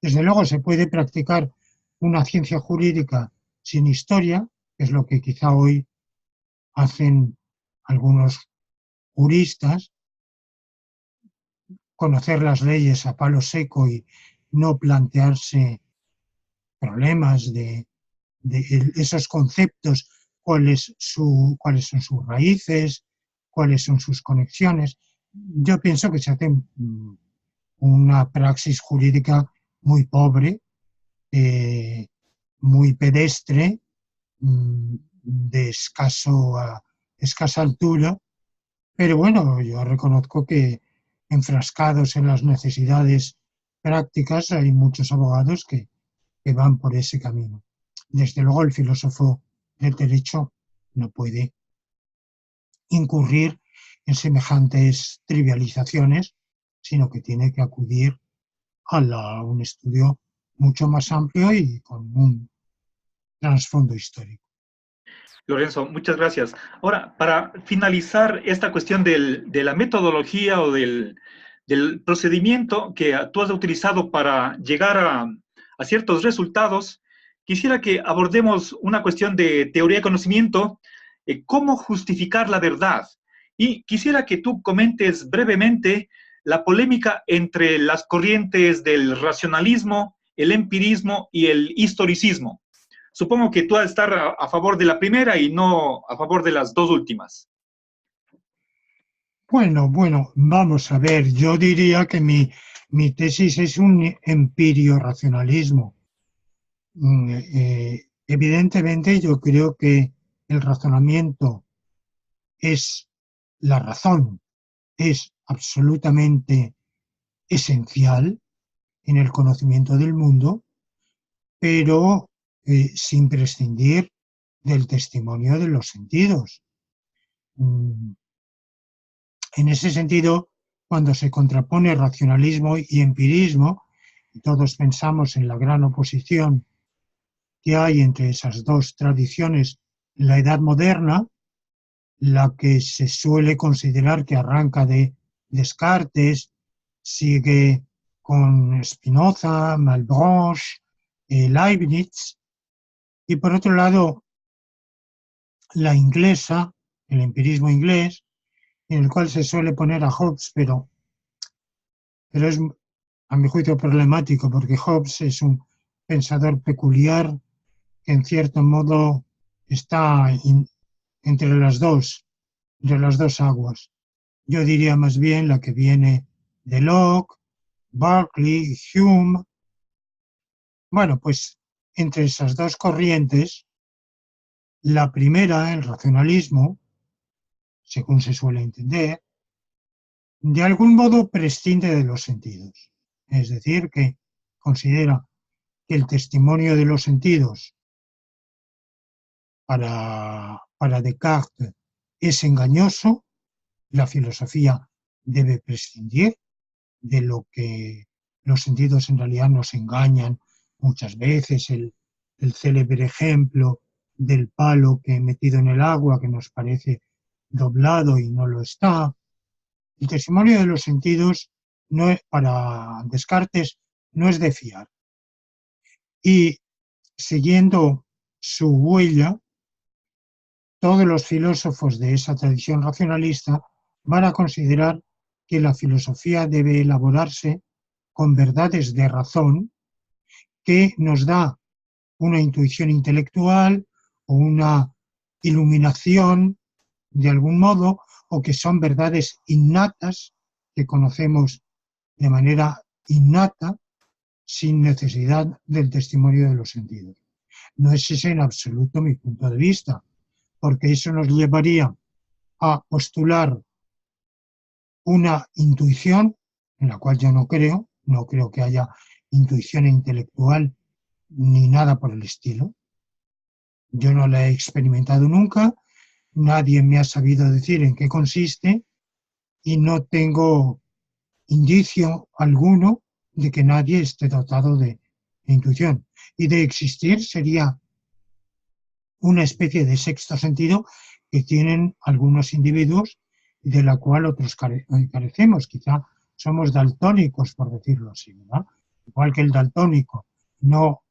Desde luego se puede practicar una ciencia jurídica sin historia, que es lo que quizá hoy hacen algunos juristas, conocer las leyes a palo seco y no plantearse problemas de esos conceptos, cuáles son sus raíces, cuáles son sus conexiones. Yo pienso que se hace una praxis jurídica muy pobre, muy pedestre, de escasa altura, pero bueno, yo reconozco que enfrascados en las necesidades prácticas hay muchos abogados que van por ese camino. Desde luego el filósofo del derecho no puede incurrir en semejantes trivializaciones, sino que tiene que acudir a un estudio mucho más amplio y con un trasfondo histórico. Lorenzo, muchas gracias. Ahora, para finalizar esta cuestión de la metodología o del procedimiento que tú has utilizado para llegar a ciertos resultados, quisiera que abordemos una cuestión de teoría de conocimiento, cómo justificar la verdad. Y quisiera que tú comentes brevemente la polémica entre las corrientes del racionalismo, el empirismo y el historicismo. Supongo que tú vas a estar a favor de la primera y no a favor de las dos últimas. Bueno, vamos a ver, yo diría que mi tesis es un empirio-racionalismo. Evidentemente yo creo que el razonamiento es la razón, es absolutamente esencial en el conocimiento del mundo, pero sin prescindir del testimonio de los sentidos. En ese sentido, cuando se contrapone racionalismo y empirismo, y todos pensamos en la gran oposición que hay entre esas dos tradiciones en la Edad Moderna, la que se suele considerar que arranca de Descartes, sigue con Spinoza, Malebranche, Leibniz, y por otro lado, la inglesa, el empirismo inglés, en el cual se suele poner a Hobbes, pero es, a mi juicio, problemático, porque Hobbes es un pensador peculiar que, en cierto modo, está entre las dos aguas. Yo diría más bien la que viene de Locke, Berkeley, Hume. Bueno, pues entre esas dos corrientes, la primera, el racionalismo, según se suele entender, de algún modo prescinde de los sentidos. Es decir, que considera que el testimonio de los sentidos para Descartes es engañoso, la filosofía debe prescindir de lo que los sentidos en realidad nos engañan muchas veces, el célebre ejemplo del palo que metido en el agua que nos parece doblado y no lo está. El testimonio de los sentidos para Descartes no es de fiar. Y siguiendo su huella, todos los filósofos de esa tradición racionalista van a considerar que la filosofía debe elaborarse con verdades de razón que nos da una intuición intelectual o una iluminación de algún modo, o que son verdades innatas que conocemos de manera innata sin necesidad del testimonio de los sentidos. No es ese en absoluto mi punto de vista, porque eso nos llevaría a postular una intuición, en la cual yo no creo que haya intuición intelectual ni nada por el estilo. Yo no la he experimentado nunca, nadie me ha sabido decir en qué consiste y no tengo indicio alguno de que nadie esté dotado de intuición. Y de existir sería una especie de sexto sentido que tienen algunos individuos y de la cual otros carecemos. Quizá somos daltónicos, por decirlo así, ¿verdad? Igual que el daltónico no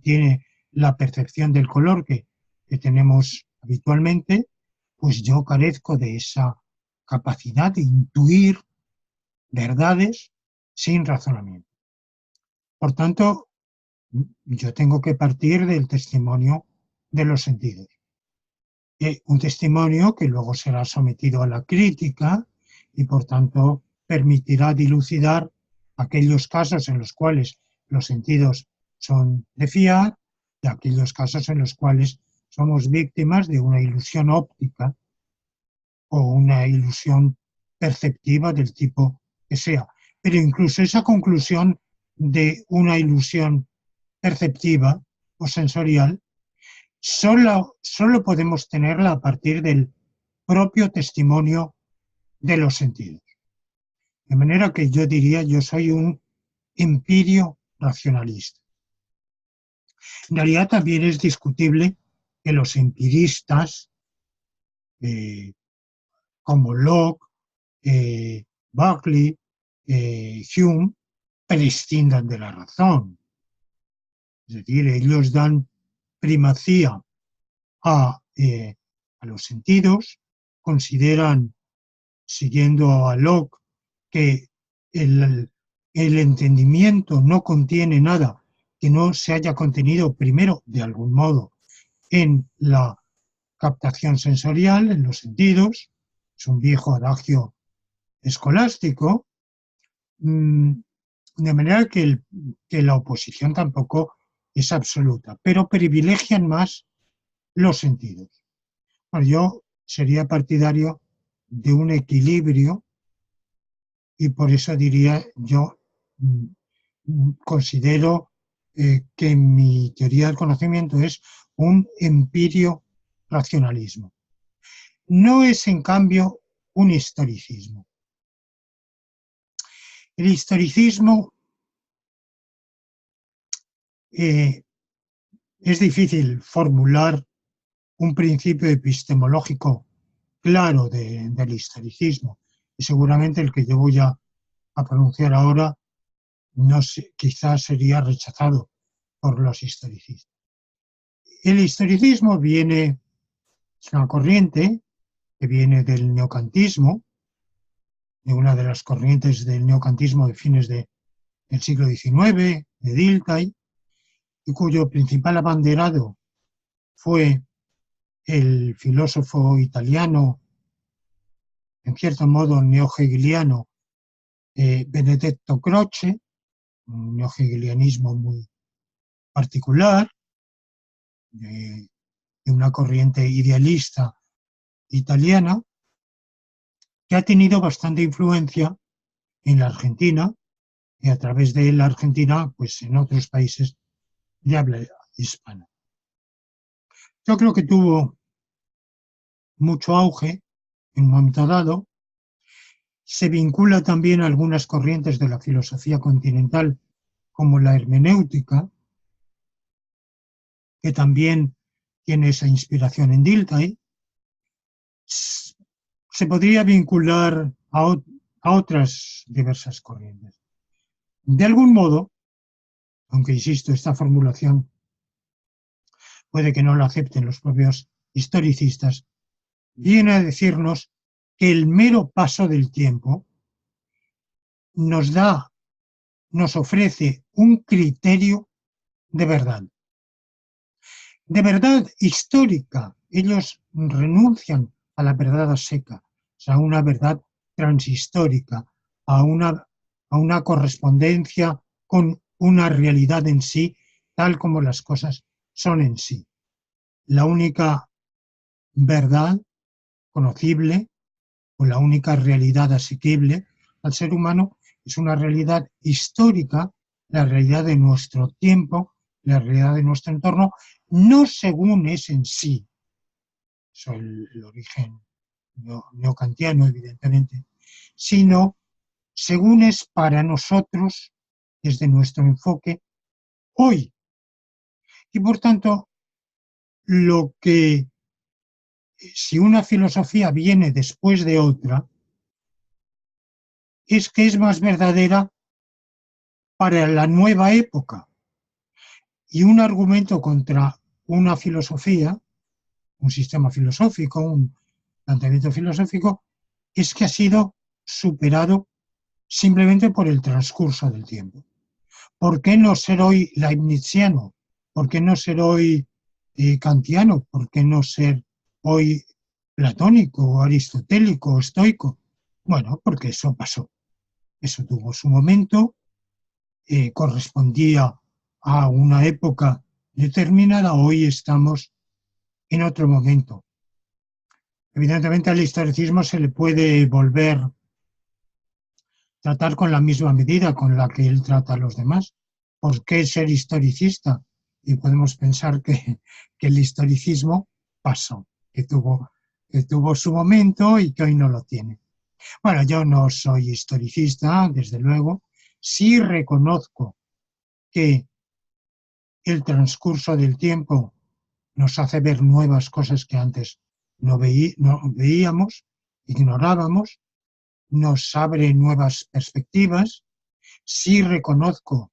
tiene la percepción del color que tenemos habitualmente, pues yo carezco de esa capacidad de intuir verdades sin razonamiento. Por tanto, yo tengo que partir del testimonio de los sentidos. Un testimonio que luego será sometido a la crítica y, por tanto, permitirá dilucidar aquellos casos en los cuales los sentidos son de fiar y aquellos casos en los cuales somos víctimas de una ilusión óptica o una ilusión perceptiva del tipo que sea. Pero incluso esa conclusión de una ilusión perceptiva o sensorial solo podemos tenerla a partir del propio testimonio de los sentidos. De manera que yo diría, yo soy un empirio racionalista. En realidad también es discutible que los empiristas, como Locke, Berkeley, Hume, prescindan de la razón. Es decir, ellos dan primacía a los sentidos, consideran, siguiendo a Locke, que el entendimiento no contiene nada que no se haya contenido primero, de algún modo, en la captación sensorial, en los sentidos. Es un viejo adagio escolástico, de manera que la oposición tampoco es absoluta, pero privilegian más los sentidos. Bueno, yo sería partidario de un equilibrio y por eso diría, yo considero que mi teoría del conocimiento es un empirio racionalismo. No es, en cambio, un historicismo. El historicismo es difícil formular un principio epistemológico claro del historicismo, y seguramente el que yo voy a pronunciar ahora no sé, quizás sería rechazado por los historicistas. El historicismo es una corriente que viene del neocantismo, de una de las corrientes del neocantismo de fines del siglo XIX, de Dilthey, y cuyo principal abanderado fue el filósofo italiano, en cierto modo neohegeliano, Benedetto Croce, un neohegelianismo muy particular, de una corriente idealista italiana, que ha tenido bastante influencia en la Argentina y a través de la Argentina, pues en otros países de habla hispana. Yo creo que tuvo mucho auge en un momento dado. Se vincula también a algunas corrientes de la filosofía continental, como la hermenéutica, que también tiene esa inspiración en Dilthey. Se podría vincular a otras diversas corrientes. De algún modo, aunque insisto, esta formulación puede que no la acepten los propios historicistas, viene a decirnos que el mero paso del tiempo nos ofrece un criterio de verdad histórica. Ellos renuncian a la verdad a seca, o sea, a una verdad transhistórica, a una correspondencia con una realidad en sí, tal como las cosas son en sí. La única verdad conocible o la única realidad asequible al ser humano es una realidad histórica, la realidad de nuestro tiempo, la realidad de nuestro entorno, no según es en sí. Eso es el origen neocantiano, evidentemente, sino según es para nosotros, desde nuestro enfoque, hoy. Y por tanto, si una filosofía viene después de otra, es que es más verdadera para la nueva época. Y un argumento contra una filosofía, un sistema filosófico, un planteamiento filosófico, es que ha sido superado simplemente por el transcurso del tiempo. ¿Por qué no ser hoy leibniziano? ¿Por qué no ser hoy kantiano? ¿Por qué no ser hoy platónico, aristotélico, estoico? Bueno, porque eso pasó. Eso tuvo su momento, correspondía a una época determinada, hoy estamos en otro momento. Evidentemente al historicismo se le puede volver a tratar con la misma medida con la que él trata a los demás. ¿Por qué ser historicista? Y podemos pensar que el historicismo pasó, que tuvo su momento y que hoy no lo tiene. Bueno, yo no soy historicista, desde luego. Sí reconozco que el transcurso del tiempo nos hace ver nuevas cosas que antes no veíamos, ignorábamos, nos abre nuevas perspectivas. Sí reconozco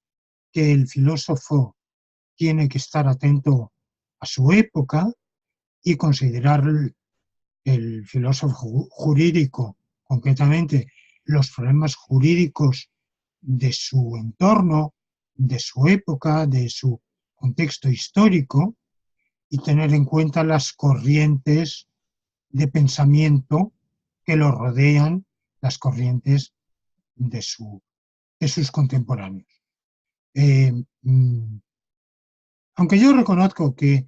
que el filósofo tiene que estar atento a su época y considerar el filósofo jurídico, concretamente los problemas jurídicos de su entorno, de su época, de su contexto histórico, y tener en cuenta las corrientes de pensamiento que lo rodean, las corrientes de, de sus contemporáneos. Eh, Aunque yo reconozco que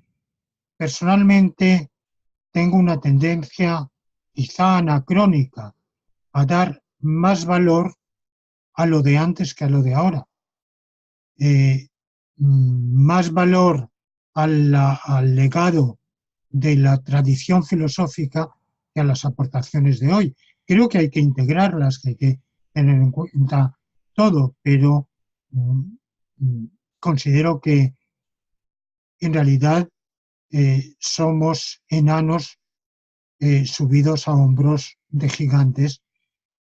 personalmente tengo una tendencia quizá anacrónica a dar más valor a lo de antes que a lo de ahora. Más valor al legado de la tradición filosófica que a las aportaciones de hoy. Creo que hay que integrarlas, que hay que tener en cuenta todo, pero considero que en realidad somos enanos subidos a hombros de gigantes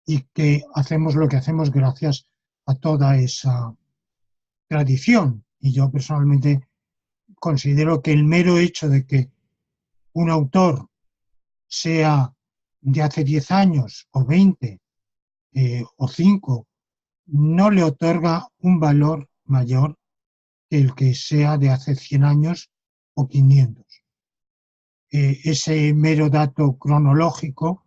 y que hacemos lo que hacemos gracias a toda esa tradición. Y yo personalmente considero que el mero hecho de que un autor sea de hace 10 años o 20 o 5, no le otorga un valor mayor que el que sea de hace 100 años o 500. Ese mero dato cronológico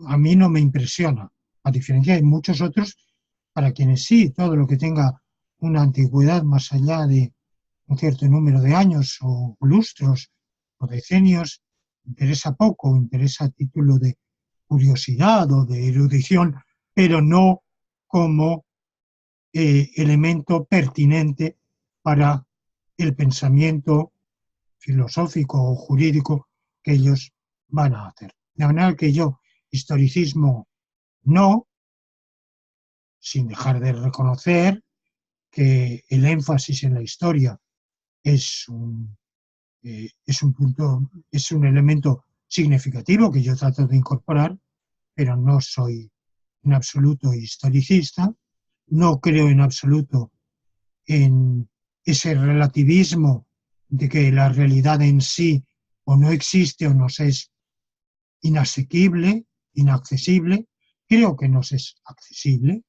a mí no me impresiona, a diferencia de muchos otros para quienes sí, todo lo que tenga una antigüedad más allá de un cierto número de años o lustros o decenios, interesa poco, interesa a título de curiosidad o de erudición, pero no como elemento pertinente para el pensamiento filosófico o jurídico que ellos van a hacer. De manera que yo, historicismo no, sin dejar de reconocer que el énfasis en la historia es un punto, es un elemento significativo que yo trato de incorporar, pero no soy en absoluto historicista, no creo en absoluto en ese relativismo de que la realidad en sí o no existe o nos es inasequible, inaccesible. Creo que nos es accesible,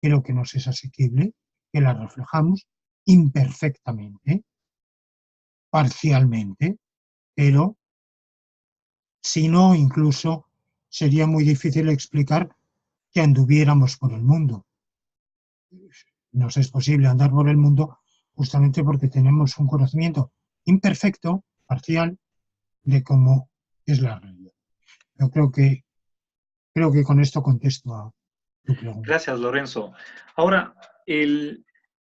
creo que nos es asequible, que la reflejamos imperfectamente, parcialmente, pero si no, incluso sería muy difícil explicar que anduviéramos por el mundo. Nos es posible andar por el mundo justamente porque tenemos un conocimiento imperfecto, parcial, de cómo es la realidad. Yo creo que con esto contesto a tu pregunta. Gracias, Lorenzo. Ahora,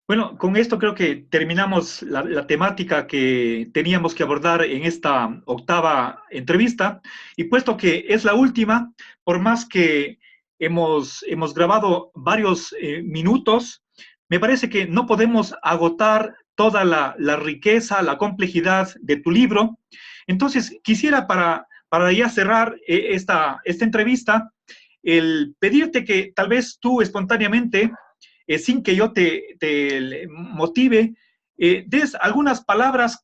bueno, con esto creo que terminamos la temática que teníamos que abordar en esta octava entrevista. Y puesto que es la última, por más que hemos grabado varios minutos, me parece que no podemos agotar toda la riqueza, la complejidad de tu libro. Entonces, quisiera para ya cerrar esta entrevista, el pedirte que tal vez tú espontáneamente, sin que yo te motive, des algunas palabras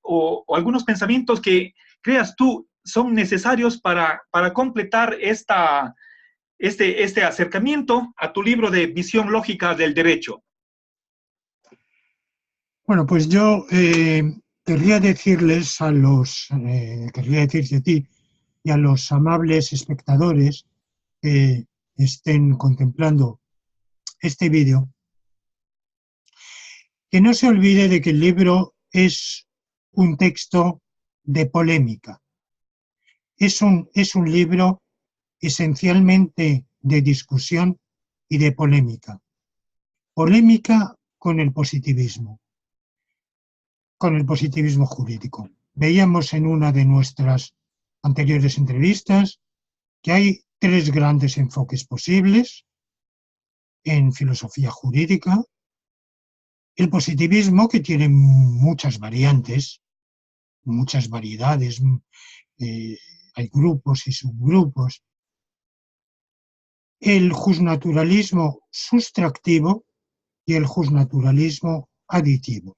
o algunos pensamientos que creas tú son necesarios para completar este acercamiento a tu libro de Visión Lógica del Derecho? Bueno, pues yo querría decirles querría decirte a ti y a los amables espectadores que estén contemplando este vídeo, que no se olvide de que el libro es un texto de polémica. Es un libro esencialmente de discusión y de polémica. Polémica con el positivismo jurídico. Veíamos en una de nuestras anteriores entrevistas que hay tres grandes enfoques posibles en filosofía jurídica. El positivismo, que tiene muchas variantes, muchas variedades, hay grupos y subgrupos. El justnaturalismo sustractivo y el justnaturalismo aditivo.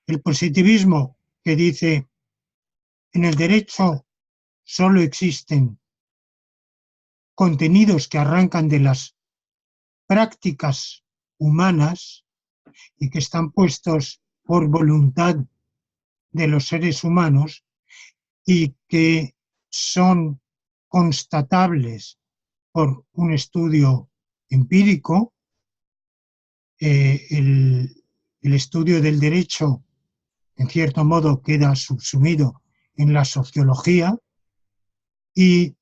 El positivismo, que dice: en el derecho solo existen contenidos que arrancan de las prácticas humanas y que están puestos por voluntad de los seres humanos y que son constatables por un estudio empírico. El estudio del derecho, en cierto modo, queda subsumido en la sociología e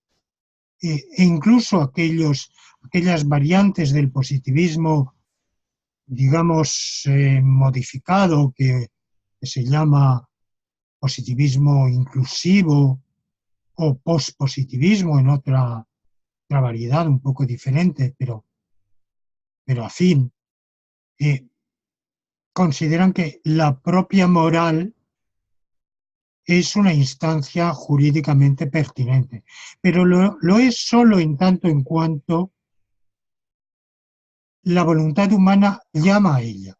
incluso aquellas variantes del positivismo, digamos, modificado, que se llama positivismo inclusivo o pospositivismo, en otra variedad un poco diferente, pero afín, consideran que la propia moral es una instancia jurídicamente pertinente, pero lo es solo en tanto en cuanto la voluntad humana llama a ella,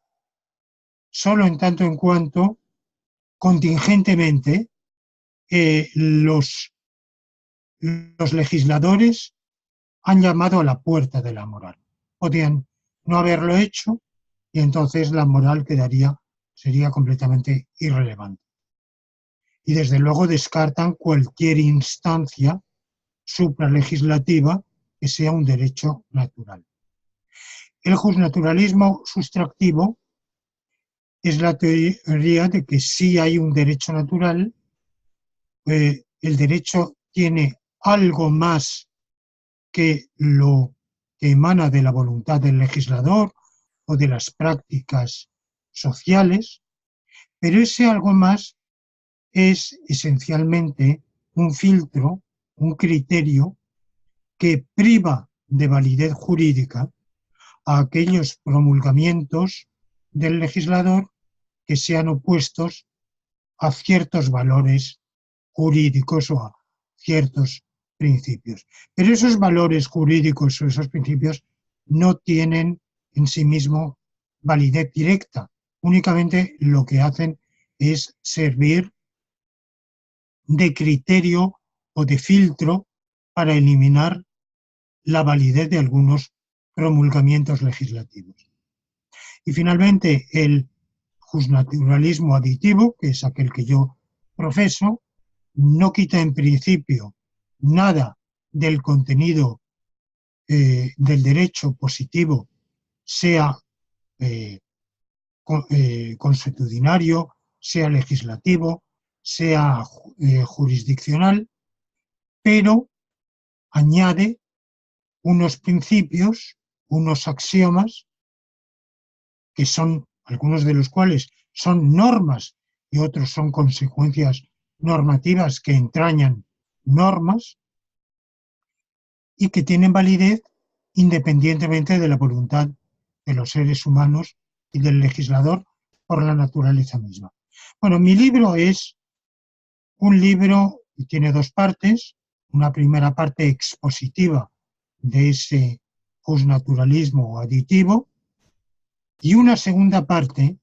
solo en tanto en cuanto contingentemente los legisladores han llamado a la puerta de la moral. Podrían no haberlo hecho y entonces la moral sería completamente irrelevante. Y desde luego descartan cualquier instancia supralegislativa que sea un derecho natural. El justnaturalismo sustractivo es la teoría de que sí hay un derecho natural. El derecho tiene algo más que lo que emana de la voluntad del legislador o de las prácticas sociales, pero ese algo más es esencialmente un filtro, un criterio que priva de validez jurídica a aquellos promulgamientos del legislador que sean opuestos a ciertos valores jurídicos o a ciertos principios. Pero esos valores jurídicos o esos principios no tienen en sí mismo validez directa. Únicamente lo que hacen es servir de criterio o de filtro para eliminar la validez de algunos promulgamientos legislativos. Y finalmente, el justnaturalismo aditivo, que es aquel que yo profeso, no quita en principio nada del contenido del derecho positivo, sea consuetudinario, sea legislativo, sea jurisdiccional, pero añade unos principios, unos axiomas, que son, algunos de los cuales son normas y otros son consecuencias normativas que entrañan normas y que tienen validez independientemente de la voluntad de los seres humanos y del legislador por la naturaleza misma. Bueno, mi libro es un libro que tiene dos partes: una primera parte expositiva de ese justnaturalismo aditivo y una segunda parte,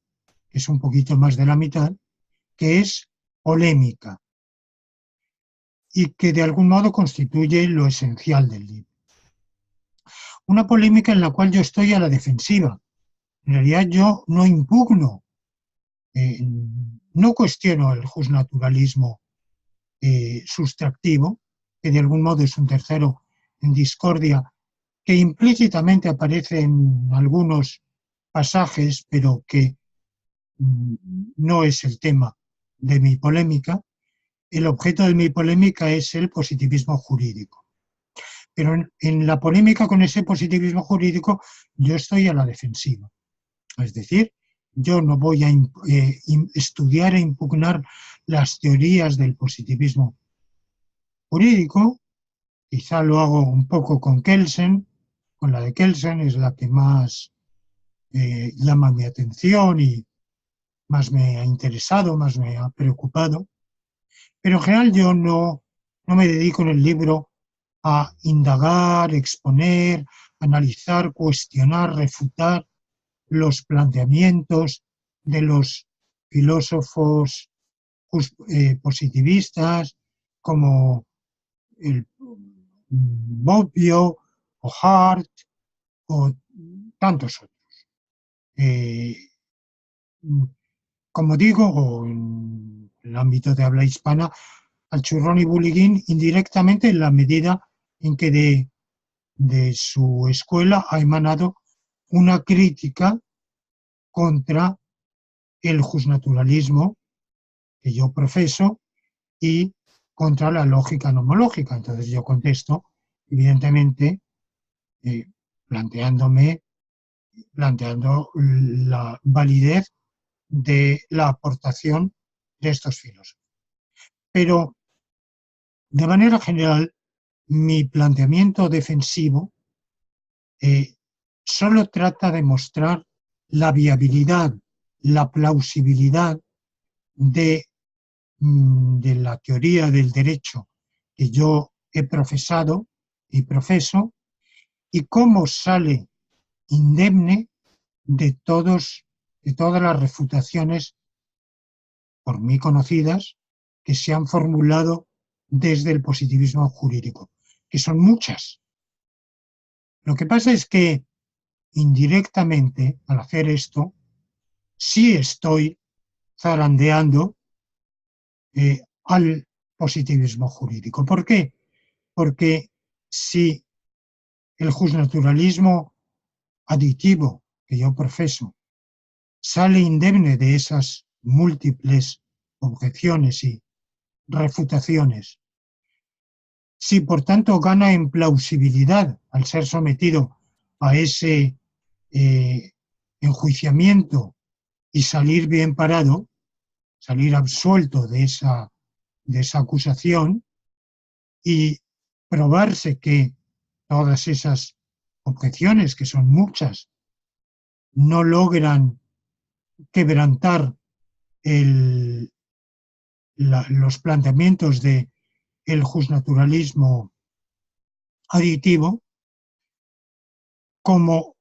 que es un poquito más de la mitad, que es polémica. y que de algún modo constituye lo esencial del libro. Una polémica en la cual yo estoy a la defensiva. En realidad yo no impugno, no cuestiono el justnaturalismo sustractivo, que de algún modo es un tercero en discordia, que implícitamente aparece en algunos pasajes, pero que no es el tema de mi polémica. El objeto de mi polémica es el positivismo jurídico. Pero en la polémica con ese positivismo jurídico yo estoy a la defensiva. Es decir, yo no voy a estudiar e impugnar las teorías del positivismo jurídico. Quizá lo hago un poco con Kelsen, con la de Kelsen es la que más llama mi atención y más me ha interesado, más me ha preocupado. Pero en general yo no me dedico en el libro a indagar, exponer, analizar, cuestionar, refutar los planteamientos de los filósofos positivistas como el Bobbio o Hart o tantos otros. Como digo, o en el ámbito de habla hispana, al Churrón y Buliguín indirectamente en la medida en que de su escuela ha emanado una crítica contra el justnaturalismo que yo profeso y contra la lógica nomológica. Entonces yo contesto, evidentemente, planteando la validez de la aportación de estos filósofos. Pero, de manera general, mi planteamiento defensivo solo trata de mostrar la viabilidad, la plausibilidad de la teoría del derecho que yo he profesado y profeso, y cómo sale indemne de todas las refutaciones por mí conocidas que se han formulado desde el positivismo jurídico, que son muchas. Lo que pasa es que indirectamente, al hacer esto, sí estoy zarandeando al positivismo jurídico. ¿Por qué? Porque si el justnaturalismo aditivo que yo profeso sale indemne de esas múltiples objeciones y refutaciones, si por tanto gana en plausibilidad al ser sometido a ese enjuiciamiento y salir bien parado, salir absuelto de esa acusación y probarse que todas esas objeciones, que son muchas, no logran quebrantar los planteamientos del justnaturalismo aditivo, como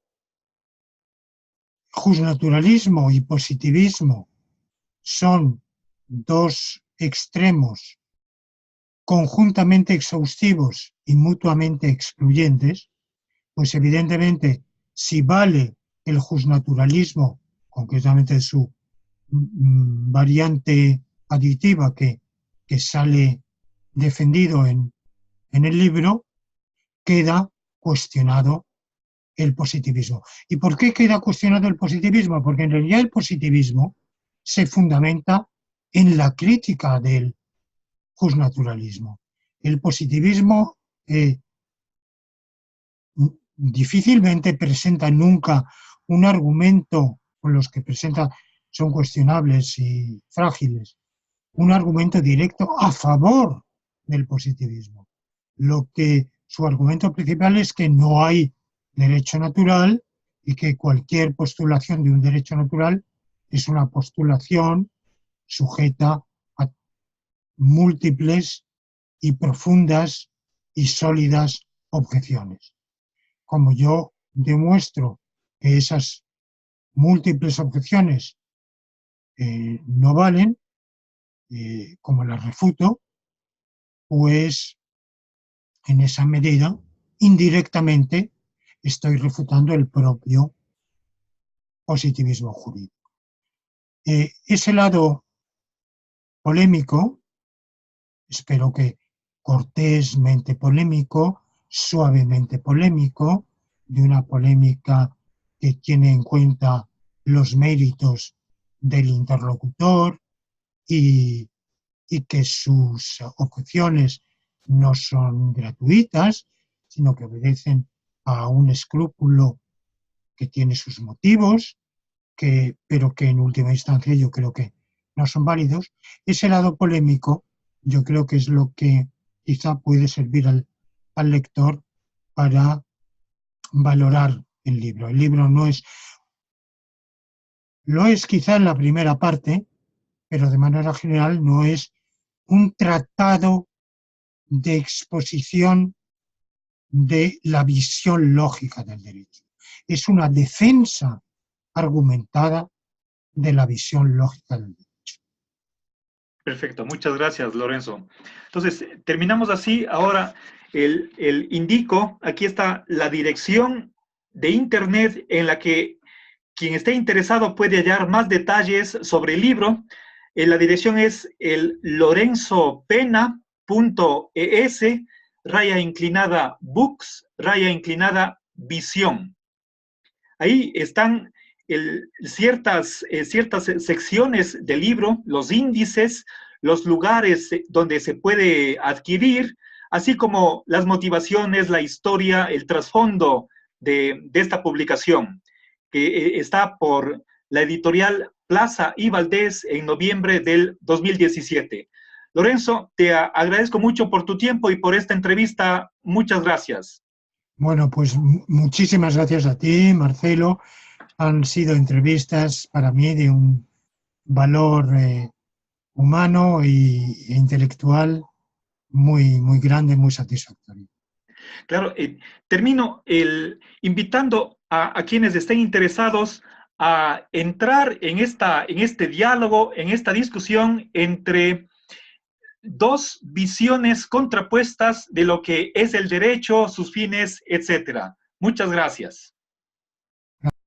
justnaturalismo y positivismo son dos extremos conjuntamente exhaustivos y mutuamente excluyentes, pues evidentemente si vale el justnaturalismo, concretamente su variante aditiva que sale defendido en el libro, queda cuestionado el positivismo. ¿Y por qué queda cuestionado el positivismo? Porque en realidad el positivismo se fundamenta en la crítica del justnaturalismo. El positivismo difícilmente presenta nunca un argumento, con los que presenta son cuestionables y frágiles, un argumento directo a favor del positivismo. Lo que su argumento principal es que no hay derecho natural y que cualquier postulación de un derecho natural es una postulación sujeta a múltiples y profundas y sólidas objeciones. Como yo demuestro que esas múltiples objeciones no valen, como las refuto, pues en esa medida, indirectamente, estoy refutando el propio positivismo jurídico. Ese lado polémico, espero que cortésmente polémico, suavemente polémico, de una polémica que tiene en cuenta los méritos del interlocutor y que sus objeciones no son gratuitas, sino que obedecen a un escrúpulo que tiene sus motivos, pero que en última instancia yo creo que no son válidos. Ese lado polémico yo creo que es lo que quizá puede servir al lector para valorar el libro. El libro no es, lo es quizá en la primera parte, pero de manera general no es un tratado de exposición de la visión lógica del derecho. Es una defensa argumentada de la visión lógica del derecho. Perfecto, muchas gracias, Lorenzo. Entonces, terminamos así. Ahora, indico, aquí está la dirección de internet en la que quien esté interesado puede hallar más detalles sobre el libro. La dirección es el lorenzopena.es, /books, visión. Ahí están ciertas secciones del libro, los índices, los lugares donde se puede adquirir, así como las motivaciones, la historia, el trasfondo de esta publicación, que está por la editorial Plaza y Valdés en noviembre del 2017. Lorenzo, te agradezco mucho por tu tiempo y por esta entrevista. Muchas gracias. Bueno, pues muchísimas gracias a ti, Marcelo. Han sido entrevistas para mí de un valor humano e intelectual muy grande, muy satisfactorio. Claro, termino invitando a quienes estén interesados a entrar en este diálogo, en esta discusión entre dos visiones contrapuestas de lo que es el derecho, sus fines, etcétera. Muchas gracias.